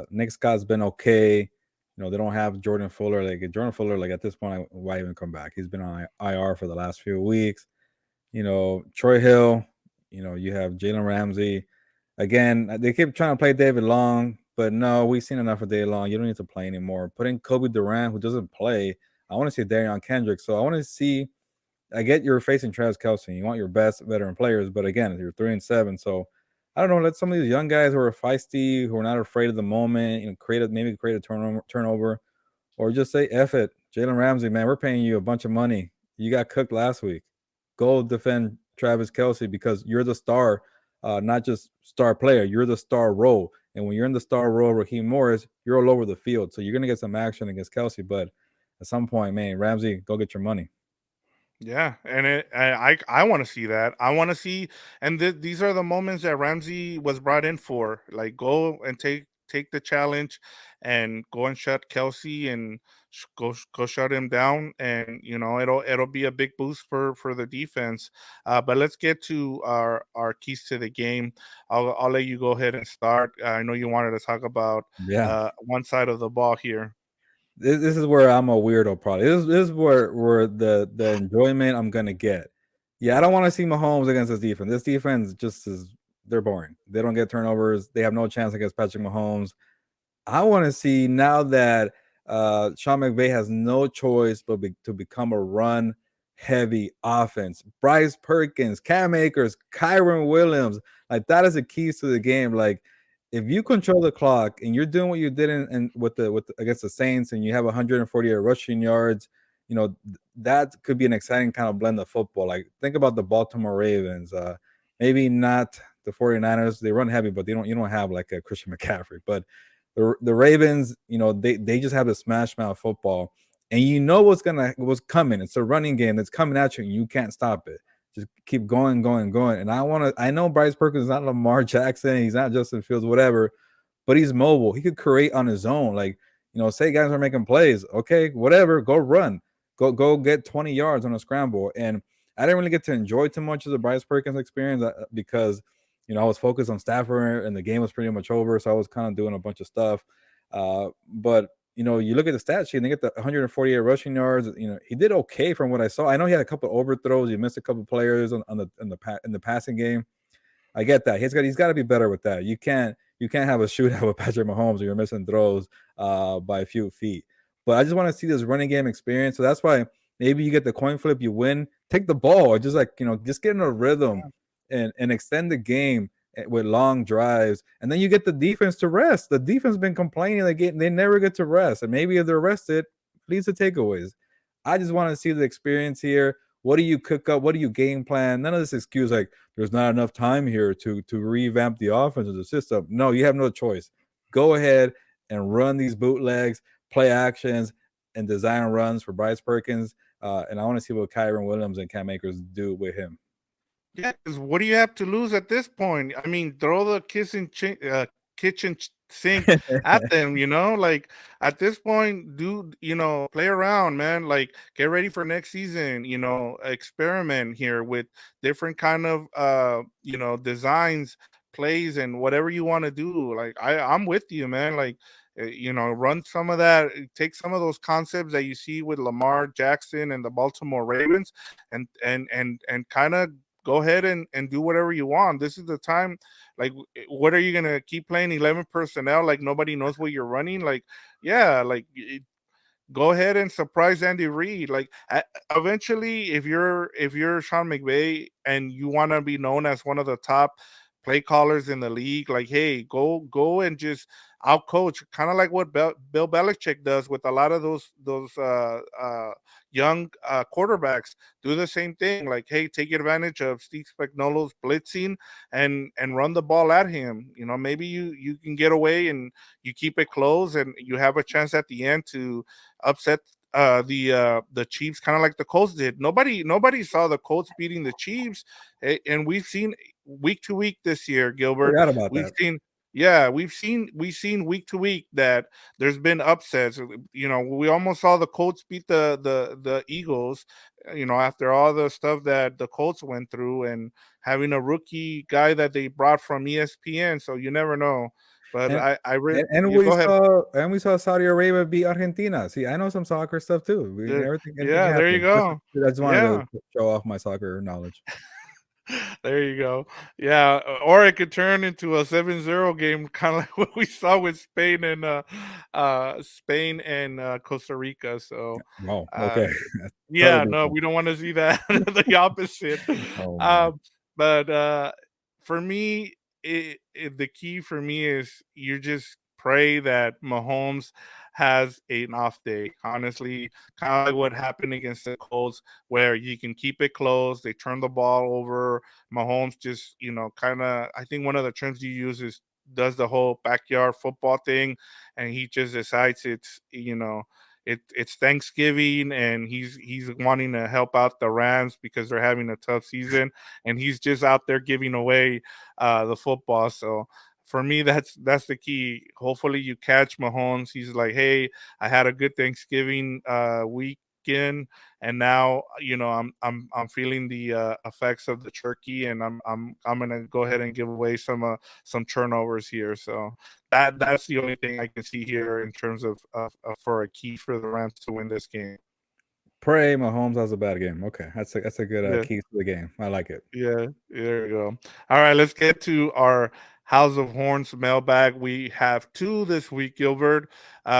Nick Scott's been okay. They don't have Jordan Fuller. Like Jordan Fuller, like at this point, why even come back? He's been on IR for the last few weeks. Troy Hill. You have Jalen Ramsey. Again, they keep trying to play David Long, but no, we've seen enough of David Long. You don't need to play anymore. Putting Kobe Durant, who doesn't play. I want to see Darion Kendrick. So I want to see. I get you're facing Travis Kelce. You want your best veteran players, but again, you're 3-7. So I don't know. Let some of these young guys who are feisty, who are not afraid of the moment, create a turnover, or just say F it. Jalen Ramsey, man, we're paying you a bunch of money. You got cooked last week. Go defend Travis Kelce because you're the star, not just star player. You're the star role. And when you're in the star role, Raheem Morris, you're all over the field. So you're gonna get some action against Kelce. But at some point, man, Ramsey, go get your money. Yeah, and I want to see that. I want to see, and these are the moments that Ramsey was brought in for. Like, go and take the challenge, and go and shut Kelsey, and go shut him down, and it'll be a big boost for the defense. But let's get to our keys to the game. I'll let you go ahead and start. I know you wanted to talk about Yeah. one side of the ball here. This is where I'm a weirdo. Probably this is where the enjoyment I'm gonna get. Yeah, I don't want to see Mahomes against this defense. This defense just is they're boring. They don't get turnovers. They have no chance against Patrick Mahomes. I want to see now that Sean McVay has no choice but to become a run heavy offense. Bryce Perkins, Cam Akers, Kyren Williams, like that is the keys to the game. Like if you control the clock and you're doing what you did with against the Saints and you have 148 rushing yards, that could be an exciting kind of blend of football. Like think about the Baltimore Ravens. Maybe not the 49ers, they run heavy, but you don't have like a Christian McCaffrey. But the Ravens, they just have a smash mouth football, and what's coming. It's a running game that's coming at you, and you can't stop it. Just keep going, going, going. And I know Bryce Perkins is not Lamar Jackson, he's not Justin Fields, whatever, but he's mobile. He could create on his own. Like, say guys are making plays, okay, whatever, go run, go get 20 yards on a scramble. And I didn't really get to enjoy too much of the Bryce Perkins experience because I was focused on Stafford and the game was pretty much over, so I was kind of doing a bunch of stuff. But you look at the stat sheet and they get the 148 rushing yards. He did okay from what I saw. I know he had a couple of overthrows. He missed a couple of players in the passing game. I get that. He's got to be better with that. You can't have a shootout with Patrick Mahomes or you're missing throws by a few feet. But I just want to see this running game experience. So that's why maybe you get the coin flip, you win, take the ball, just just get in a rhythm and extend the game with long drives, and then you get the defense to rest. The defense been complaining they never get to rest, and maybe if they're rested, leads to takeaways. I just want to see the experience here. What do you cook up? What do you game plan? None of this excuse like there's not enough time here to revamp the offense or the system. No, you have no choice. Go ahead and run these bootlegs, play actions, and design runs for Bryce Perkins. And I want to see what Kyren Williams and Cam Akers do with him. Yeah, because what do you have to lose at this point? I mean, throw the kitchen sink at them, like at this point, play around, man. Like, get ready for next season, experiment here with different kind of designs, plays, and whatever you want to do. Like, I'm with you, man. Like, run some of that, take some of those concepts that you see with Lamar Jackson and the Baltimore Ravens, and kind of go ahead and do whatever you want. This is the time. Like, what are you gonna keep playing 11 personnel? Like, nobody knows what you're running. Like, yeah, like go ahead and surprise Andy Reid. Like, eventually, if you're Sean McVay and you want to be known as one of the top play callers in the league, like, hey, go and just out coach, kind of like what Bill Belichick does with a lot of those young quarterbacks. Do the same thing. Like, hey, take advantage of Steve Spagnuolo's blitzing and run the ball at him. Maybe you can get away and you keep it close and you have a chance at the end to upset the Chiefs, kind of like the Colts did. Nobody saw the Colts beating the Chiefs, and we've seen week to week this year, Gilbert. Forgot about We've that. seen Yeah, we've seen week to week that there's been upsets. We almost saw the Colts beat the Eagles, after all the stuff that the Colts went through and having a rookie guy that they brought from ESPN. So you never know. But And I really, and you we go ahead. saw Saudi Arabia beat Argentina. See, I know some soccer stuff too. Anything Yeah, there you happens. go. I just wanted Yeah. to show off my soccer knowledge. There you go. Yeah, or it could turn into a 7-0 game, kind of like what we saw with Spain and Costa Rica. So, Wow. uh, Okay. Totally yeah, no, different. we don't want to see that. The opposite. Oh man. But for me, the key for me is you just pray that Mahomes has an off day. Honestly, kind of like what happened against the Colts, where you can keep it close. They turn the ball over. Mahomes just, kind of. I think one of the terms you use is does the whole backyard football thing, and he just decides it's Thanksgiving and he's wanting to help out the Rams because they're having a tough season, and he's just out there giving away the football. So for me, that's the key. Hopefully you catch Mahomes. He's like, hey, I had a good Thanksgiving weekend, and now I'm feeling the effects of the turkey, and I'm gonna go ahead and give away some turnovers here. So that's the only thing I can see here in terms of for a key for the Rams to win this game. Pray Mahomes has a bad game. Okay, that's a good Yeah, key to the game. I like it. yeah, there you go. All right, let's get to our House of Horns mailbag. We have two this week, Gilbert.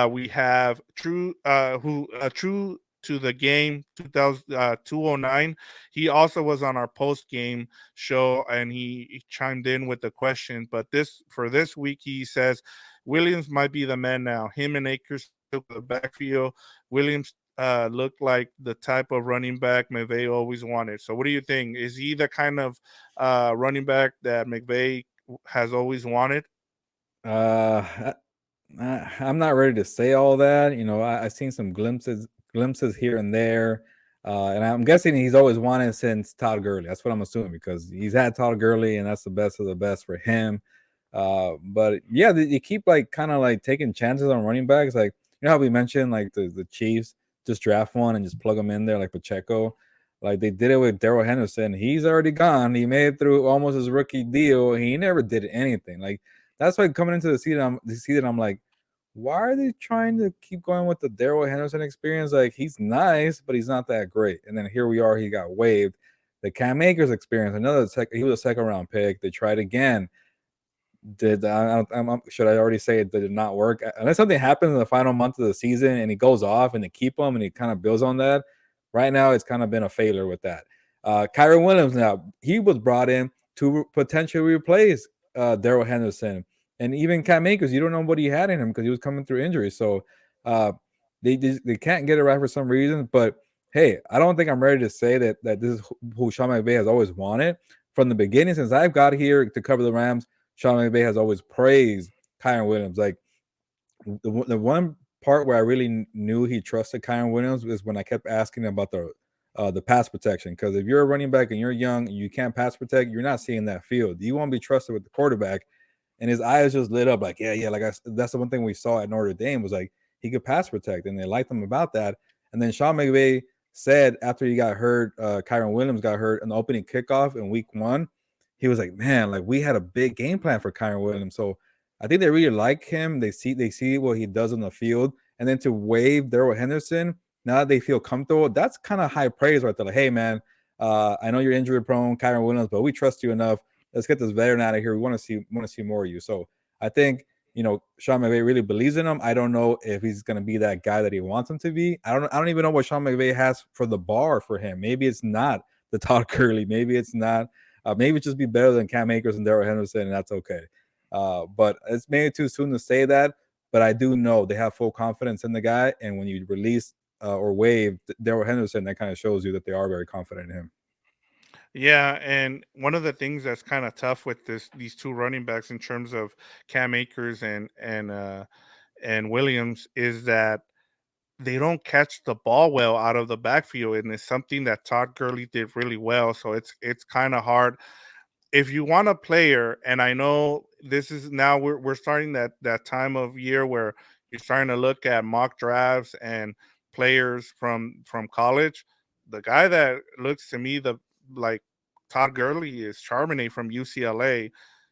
We have True to the game 209. He also was on our post game show and he chimed in with the question. But this week, he says Williams might be the man now. Him and Akers took the backfield. Williams look like the type of running back McVay always wanted. So, what do you think? Is he the kind of running back that McVay has always wanted? Uh, I'm not ready to say all that. You know, I've seen some glimpses here and there, and I'm guessing he's always wanted since Todd Gurley. That's what I'm assuming because he's had Todd Gurley, and that's the best of the best for him. But yeah, they keep like kind of like taking chances on running backs. Like you know how we mentioned like the Chiefs just draft one and just plug them in there like Pacheco. Like they did it with Darrell Henderson. He's already gone. He made it through almost his rookie deal. He never did anything. Like that's why coming into the season, I'm like, why are they trying to keep going with the Darrell Henderson experience? Like he's nice, but he's not that great. And then here we are, he got waived. The Cam Akers experience, he was a second round pick. They tried again. Should I already say it did not work? Unless something happens in the final month of the season and he goes off and they keep him and he kind of builds on that. Right now, it's kind of been a failure with that. Kyren Williams now he was brought in to potentially replace Darrell Henderson and even Cam Akers. You don't know what he had in him because he was coming through injury. So uh, they can't get it right for some reason. But hey, I don't think I'm ready to say that this is who Sean McVay has always wanted from the beginning since I've got here to cover the Rams. Sean McVay has always praised Kyren Williams. Like the one part where I really knew he trusted Kyren Williams is when I kept asking him about the pass protection. Because if you're a running back and you're young and you can't pass protect, you're not seeing that field. You won't be trusted with the quarterback. And his eyes just lit up like, yeah. Like that's the one thing we saw at Notre Dame was like he could pass protect, and they liked him about that. And then Sean McVay said after he got hurt, Kyren Williams got hurt in the opening kickoff in week 1. He was like, man, like we had a big game plan for Kyren Williams. So I think they really like him. They see what he does on the field, and then to waive Darrell Henderson, now that they feel comfortable, that's kind of high praise right there. Like, hey man, I know you're injury prone, Kyren Williams, but we trust you enough. Let's get this veteran out of here. We want to see more of you. So I think Sean McVay really believes in him. I don't know if he's going to be that guy that he wants him to be. I don't even know what Sean McVay has for the bar for him. Maybe it's not the Todd Gurley. Maybe it's not. Maybe just be better than Cam Akers and Darrell Henderson, and that's okay. But it's maybe too soon to say that. But I do know they have full confidence in the guy, and when you release or waive Darrell Henderson, that kind of shows you that they are very confident in him. Yeah, and one of the things that's kind of tough with these two running backs in terms of Cam Akers and Williams is that they don't catch the ball well out of the backfield, and it's something that Todd Gurley did really well. So it's kind of hard if you want a player, and I know this is now we're starting that time of year where you're starting to look at mock drafts and players from college. The guy that looks to me the like Todd Gurley is Charbonnet from UCLA.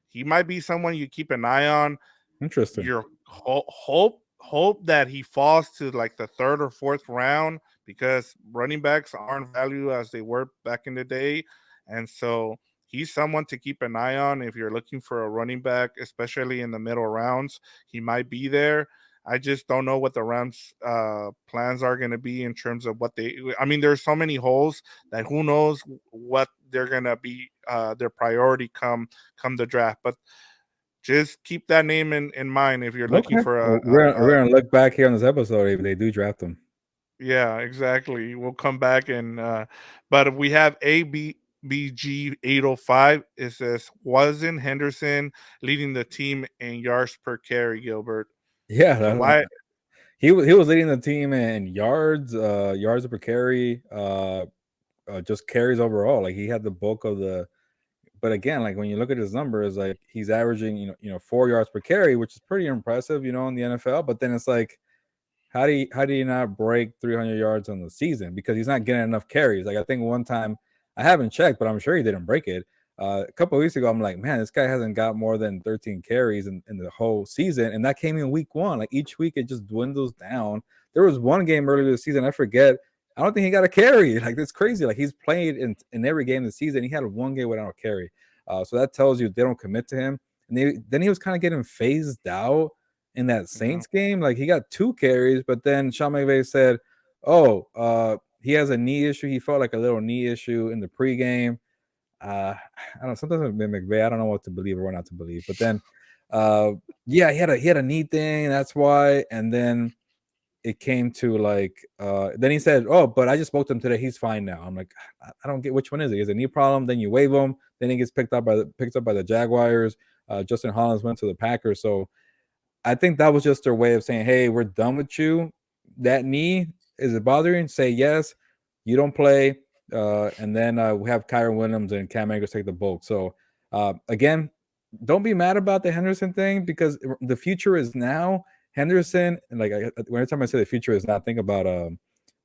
He might be someone you keep an eye on. Interesting. Your hope that he falls to like the third or fourth round because running backs aren't valued as they were back in the day, and so he's someone to keep an eye on if you're looking for a running back, especially in the middle rounds. He might be there. I just don't know what the Rams' plans are going to be in terms of what they. I mean, there's so many holes that who knows what they're going to be their priority come the draft. But just keep that name in mind if you're looking Okay. for Well, we're gonna look back here on this episode if they do draft him. yeah, exactly. We'll come back and but we have ABBG 805. It says wasn't Henderson leading the team in yards per carry, Gilbert. Yeah, So why he was leading the team in yards per carry, just carries overall. Like he had the bulk of the. But again, like when you look at his numbers, like he's averaging, 4 yards per carry, which is pretty impressive, in the NFL. But then it's like, how do you not break 300 yards on the season because he's not getting enough carries? Like I think one time I haven't checked, but I'm sure he didn't break it. A couple of weeks ago, I'm like, man, this guy hasn't got more than 13 carries in the whole season, and that came in week 1. Like each week, it just dwindles down. There was one game earlier this season, I forget. I don't think he got a carry. Like that's crazy. Like he's played in every game this season. He had one game without a carry. So that tells you they don't commit to him. And then he was kind of getting phased out in that Mhm. Saints game. Like he got 2 carries, but then Sean McVay said, "Oh, he has a knee issue. He felt like a little knee issue in the pregame." I don't know. Sometimes with McVay, I don't know what to believe or what not to believe. But then, uh, yeah, he had a knee thing. That's why. And then it came to like then he said, "Oh, but I just spoke to him today. He's fine now." I'm like, I don't get which one is it. Is it a knee problem? Then you waive him. Then he gets picked up by the Jaguars. Justin Hollins went to the Packers. So I think that was just their way of saying, "Hey, we're done with you. That knee, is it bothering? Say yes. You don't play." And then we have Kyren Williams and Cam Akers take the bulk. So again, don't be mad about the Henderson thing because the future is now. Henderson, and like every time I say the future is now, think about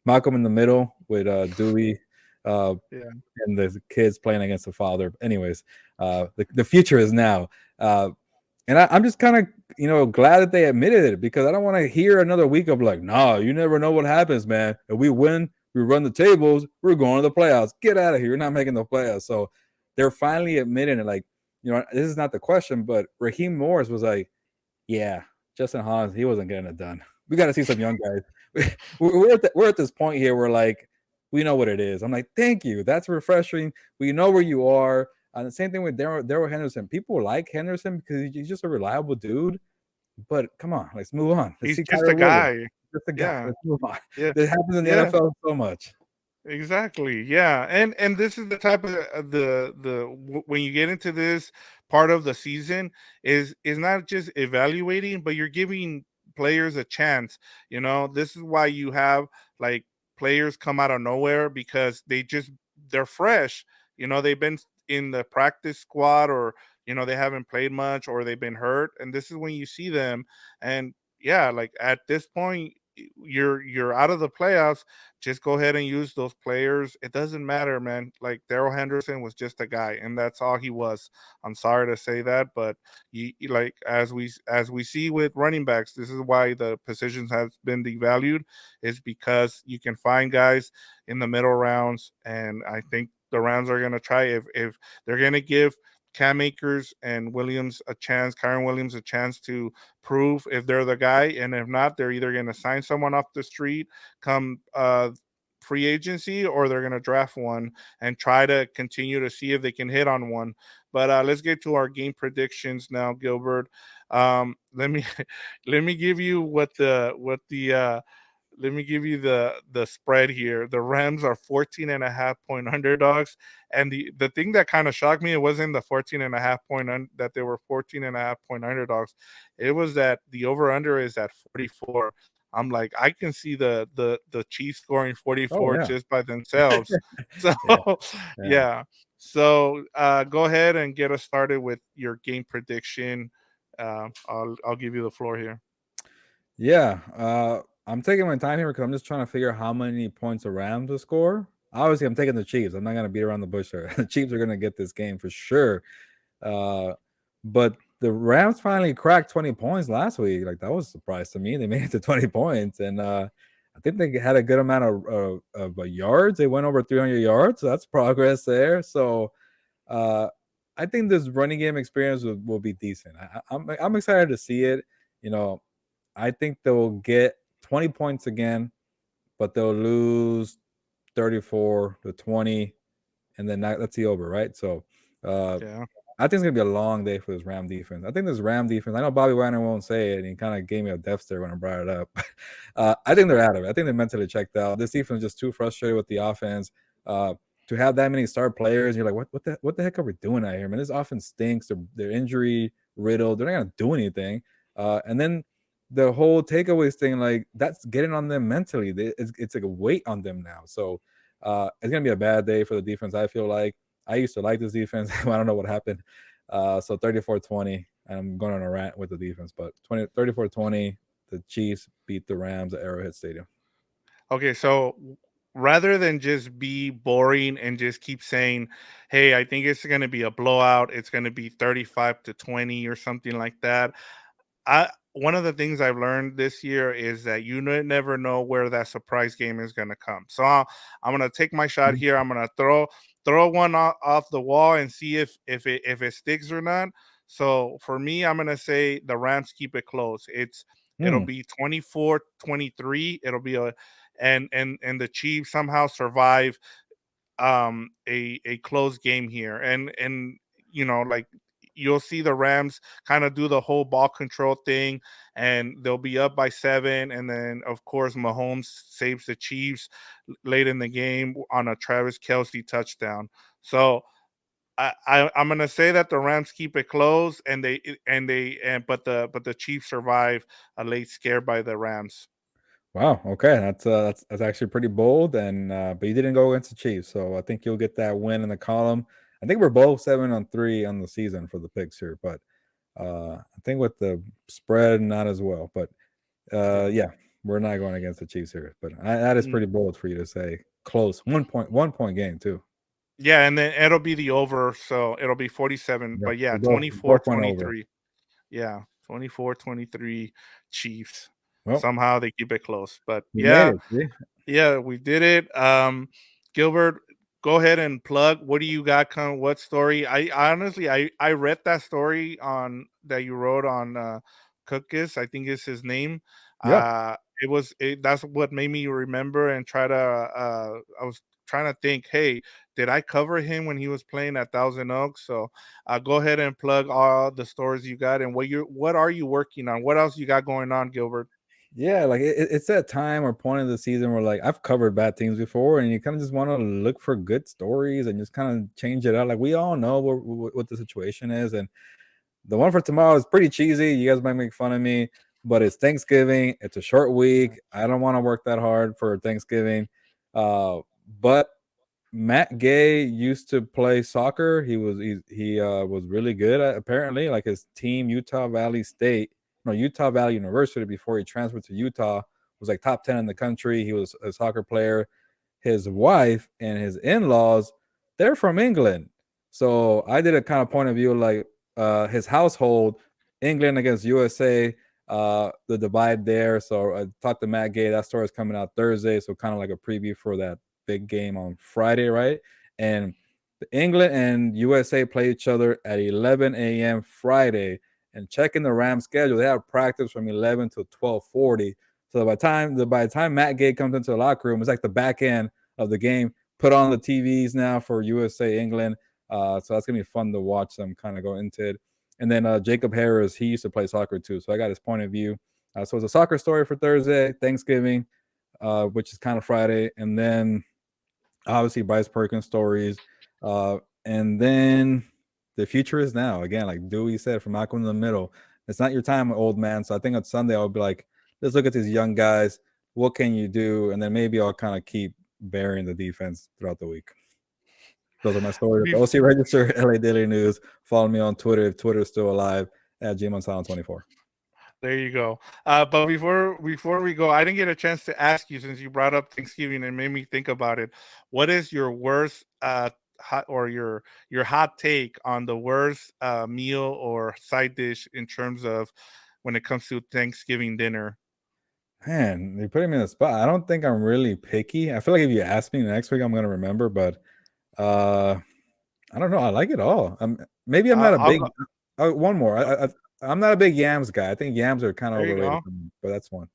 Malcolm in the Middle with Dewey uh, Yeah. and the kids playing against the father. Anyways, the future is now. And I'm just kind of, glad that they admitted it because I don't want to hear another week of like, nah, you never know what happens, man. If we win, we run the tables, we're going to the playoffs. Get out of here. You're not making the playoffs. So they're finally admitting it. Like, this is not the question, but Raheem Morris was like, yeah, Justin Hollins, he wasn't getting it done. We got to see some young guys. We're at this point here where like we know what it is. I'm like, thank you. That's refreshing. We know where you are. And the same thing with Darrell Henderson. People like Henderson because he's just a reliable dude. But come on, let's move on. Let's He's see just a Kyren Williams. guy. Just a guy. Yeah. Let's move on. Yeah. That happens in the Yeah. NFL so much. Exactly. Yeah. And this is the type of when you get into this part of the season is not just evaluating, but you're giving players a chance. This is why you have like players come out of nowhere because they're fresh. They've been in the practice squad or they haven't played much or they've been hurt, and this is when you see them. And yeah, like at this point you're out of the playoffs. Just go ahead and use those players. It doesn't matter, man. Like Darrell Henderson was just a guy, and that's all he was. I'm sorry to say that, but like as we see with running backs, this is why the positions have been devalued, is because you can find guys in the middle rounds, and I think the rounds are gonna try if they're gonna give Cam Akers and Kyren Williams a chance to prove if they're the guy, and if not, they're either going to sign someone off the street come free agency, or they're going to draft one and try to continue to see if they can hit on one. But let's get to our game predictions now, Gilbert. Let me let me give you let me give you the spread here. The Rams are 14 and a half point underdogs. And the thing that kind of shocked me, it wasn't the 14 and a half that they were 14 and a half point underdogs. It was that the over under is at 44. I'm like, I can see the Chiefs scoring Oh 44 yeah. just by themselves. So Yeah. Yeah. yeah. So go ahead and get us started with your game prediction. I'll give you the floor here. Yeah, I'm taking my time here because I'm just trying to figure out how many points the Rams will score. Obviously, I'm taking the Chiefs. I'm not going to beat around the bush here. The Chiefs are going to get this game for sure. Uh, but the Rams finally cracked 20 points last week. Like that was a surprise to me. They made it to 20 points, and I think they had a good amount of yards. They went over 300 yards. So that's progress there. So I think this running game experience will be decent. I'm excited to see it. You know, I think they'll get 20 points again, but they'll lose 34-20, and then that's the over, right? So Yeah. I think it's gonna be a long day for this Ram defense. I think this Ram defense. I know Bobby Wagner won't say it, and he kind of gave me a death stare when I brought it up. I think they're out of it. I think they're mentally checked out. This defense is just too frustrated with the offense. To have that many star players, you're like, what the heck are we doing out here, man? This offense stinks. They're injury riddled. They're not gonna do anything. And then the whole takeaways thing, like that's getting on them mentally. It's like a weight on them now. So it's gonna be a bad day for the defense. I feel like I used to like this defense. I don't know what happened. So 34-20. I'm going on a rant with the defense, but 34-20, the Chiefs beat the Rams at Arrowhead Stadium. Okay, so rather than just be boring and just keep saying, "Hey, I think it's going to be a blowout. It's going to be 35-20 or something like that." I One of the things I've learned this year is that you never know where that surprise game is going to come. So I'm going to take my shot here. I'm going to throw one off the wall and see if it sticks or not. So for me, I'm going to say the Rams keep it close. It'll Mm. be 24-23. It'll be and the Chiefs somehow survive a close game here. And like you'll see the Rams kind of do the whole ball control thing, and they'll be up by 7, and then of course Mahomes saves the Chiefs late in the game on a Travis Kelce touchdown. So I'm gonna say that the Rams keep it close, and but the Chiefs survive a late scare by the Rams. Wow. Okay, that's actually pretty bold, and but you didn't go against the Chiefs, so I think you'll get that win in the column. I think we're both 7-3 on the season for the picks here, but I think with the spread not as well. But Yeah. yeah, we're not going against the Chiefs here. But that is Mm, pretty bold for you to say close 1 point game too. yeah, and then it'll be the over, so it'll be 47. Yeah, But yeah, we both went over. 24-23. Yeah, 24-23 Chiefs. Well, Somehow they keep it close. But we made yeah, it. See? yeah, we did it. Gilbert, go ahead and plug. What do you got? Kind of what story? I honestly, I read that story on that you wrote on Cookis. I think is his name. Yeah. That's what made me remember and try to. I was trying to think. Hey, did I cover him when he was playing at Thousand Oaks? So, go ahead and plug all the stories you got and what are you working on? What else you got going on, Gilbert? Yeah, like it's that time or point of the season where like I've covered bad teams before, and you kind of just want to look for good stories and just kind of change it out. Like we all know what the situation is, and the one for tomorrow is pretty cheesy. You guys might make fun of me, but it's Thanksgiving. It's a short week. I don't want to work that hard for Thanksgiving. But Matt Gay used to play soccer. He was really good at, apparently. Like his team, Utah Valley State, no Utah Valley University, before he transferred to Utah, was like top 10 in the country. He was a soccer player. His wife and his in-laws, they're from England. So I did a kind of point of view like his household, England against USA, the divide there. So I talked to Matt Gay. That story is coming out Thursday. So kind of like a preview for that big game on Friday, right? And England and USA play each other at 11 a.m. Friday. And checking the Rams schedule, they have practice from 11 to 12:40. So by the time Matt Gay comes into the locker room, it's like the back end of the game. Put on the TVs now for USA England. So that's gonna be fun to watch them kind of go into it. And then Jacob Harris, he used to play soccer too, so I got his point of view. So it's a soccer story for Thursday, Thanksgiving, which is kind of Friday, and then obviously Bryce Perkins stories, and then the future is now. Again, like Dewey said, from Malcolm in the Middle, it's not your time, old man. So I think on Sunday I'll be like, let's look at these young guys. What can you do? And then maybe I'll kind of keep burying the defense throughout the week. Those are my stories. The OC Register, LA Daily News. Follow me on Twitter if Twitter is still alive at GMonSilent24. There you go. But before we go, I didn't get a chance to ask you since you brought up Thanksgiving and made me think about it. What is your worst hot or your hot take on the worst meal or side dish in terms of when it comes to Thanksgiving dinner? Man, you're putting me in the spot. I don't think I'm really picky. I feel like if you ask me next week, I'm gonna remember. But uh, I don't know. I like it all. Maybe I'm not a I'll big. go. One more. I'm not a big yams guy. I think yams are kind of There you overrated go. for me. But that's one.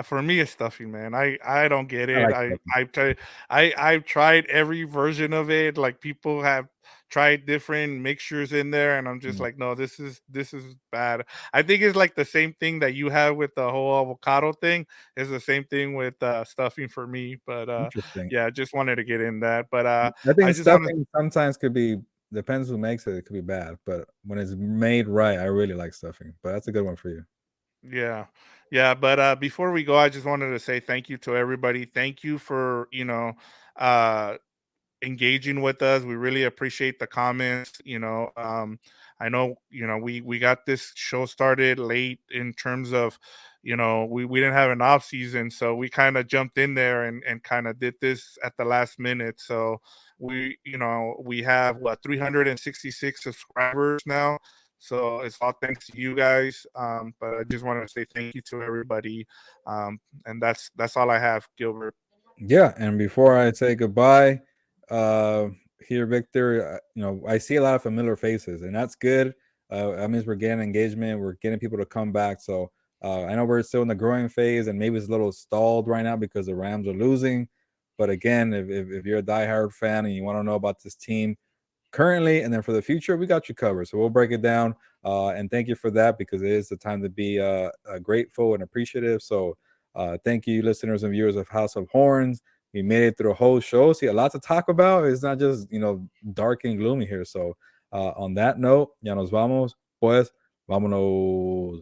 For me, it's stuffing, man. I don't get I it. like stuffing. I've tried every version of it. Like people have tried different mixtures in there, and I'm just Mm, like, no, this is bad. I think it's like the same thing that you have with the whole avocado thing. Is the same thing with stuffing for me. But interesting. yeah, just wanted to get in that. But I I think just want to. stuffing sometimes could be depends who makes it. It could be bad, but when it's made right, I really like stuffing. But that's a good one for you. Yeah. Yeah, but before we go, I just wanted to say thank you to everybody. Thank you for, uh engaging with us. We really appreciate the comments. I know, we got this show started late in terms of, we didn't have an off season, so we kind of jumped in there and kind of did this at the last minute. So we have what 366 subscribers now. So it's all thanks to you guys. But I just wanted to say thank you to everybody. And that's all I have, Gilbert. Yeah, and before I say goodbye, uh, here, Victor, I see a lot of familiar faces, and that's good. That means we're getting engagement, we're getting people to come back. So I know we're still in the growing phase, and maybe it's a little stalled right now because the Rams are losing. But again, if you're a diehard fan and you want to know about this team, currently, and then for the future, we got you covered. So we'll break it down. And thank you for that, because it is the time to be grateful and appreciative. So thank you, listeners and viewers of House of Horns. We made it through a whole show. See, a lot to talk about. It's not just, dark and gloomy here. So on that note, ya nos vamos. Pues, vámonos.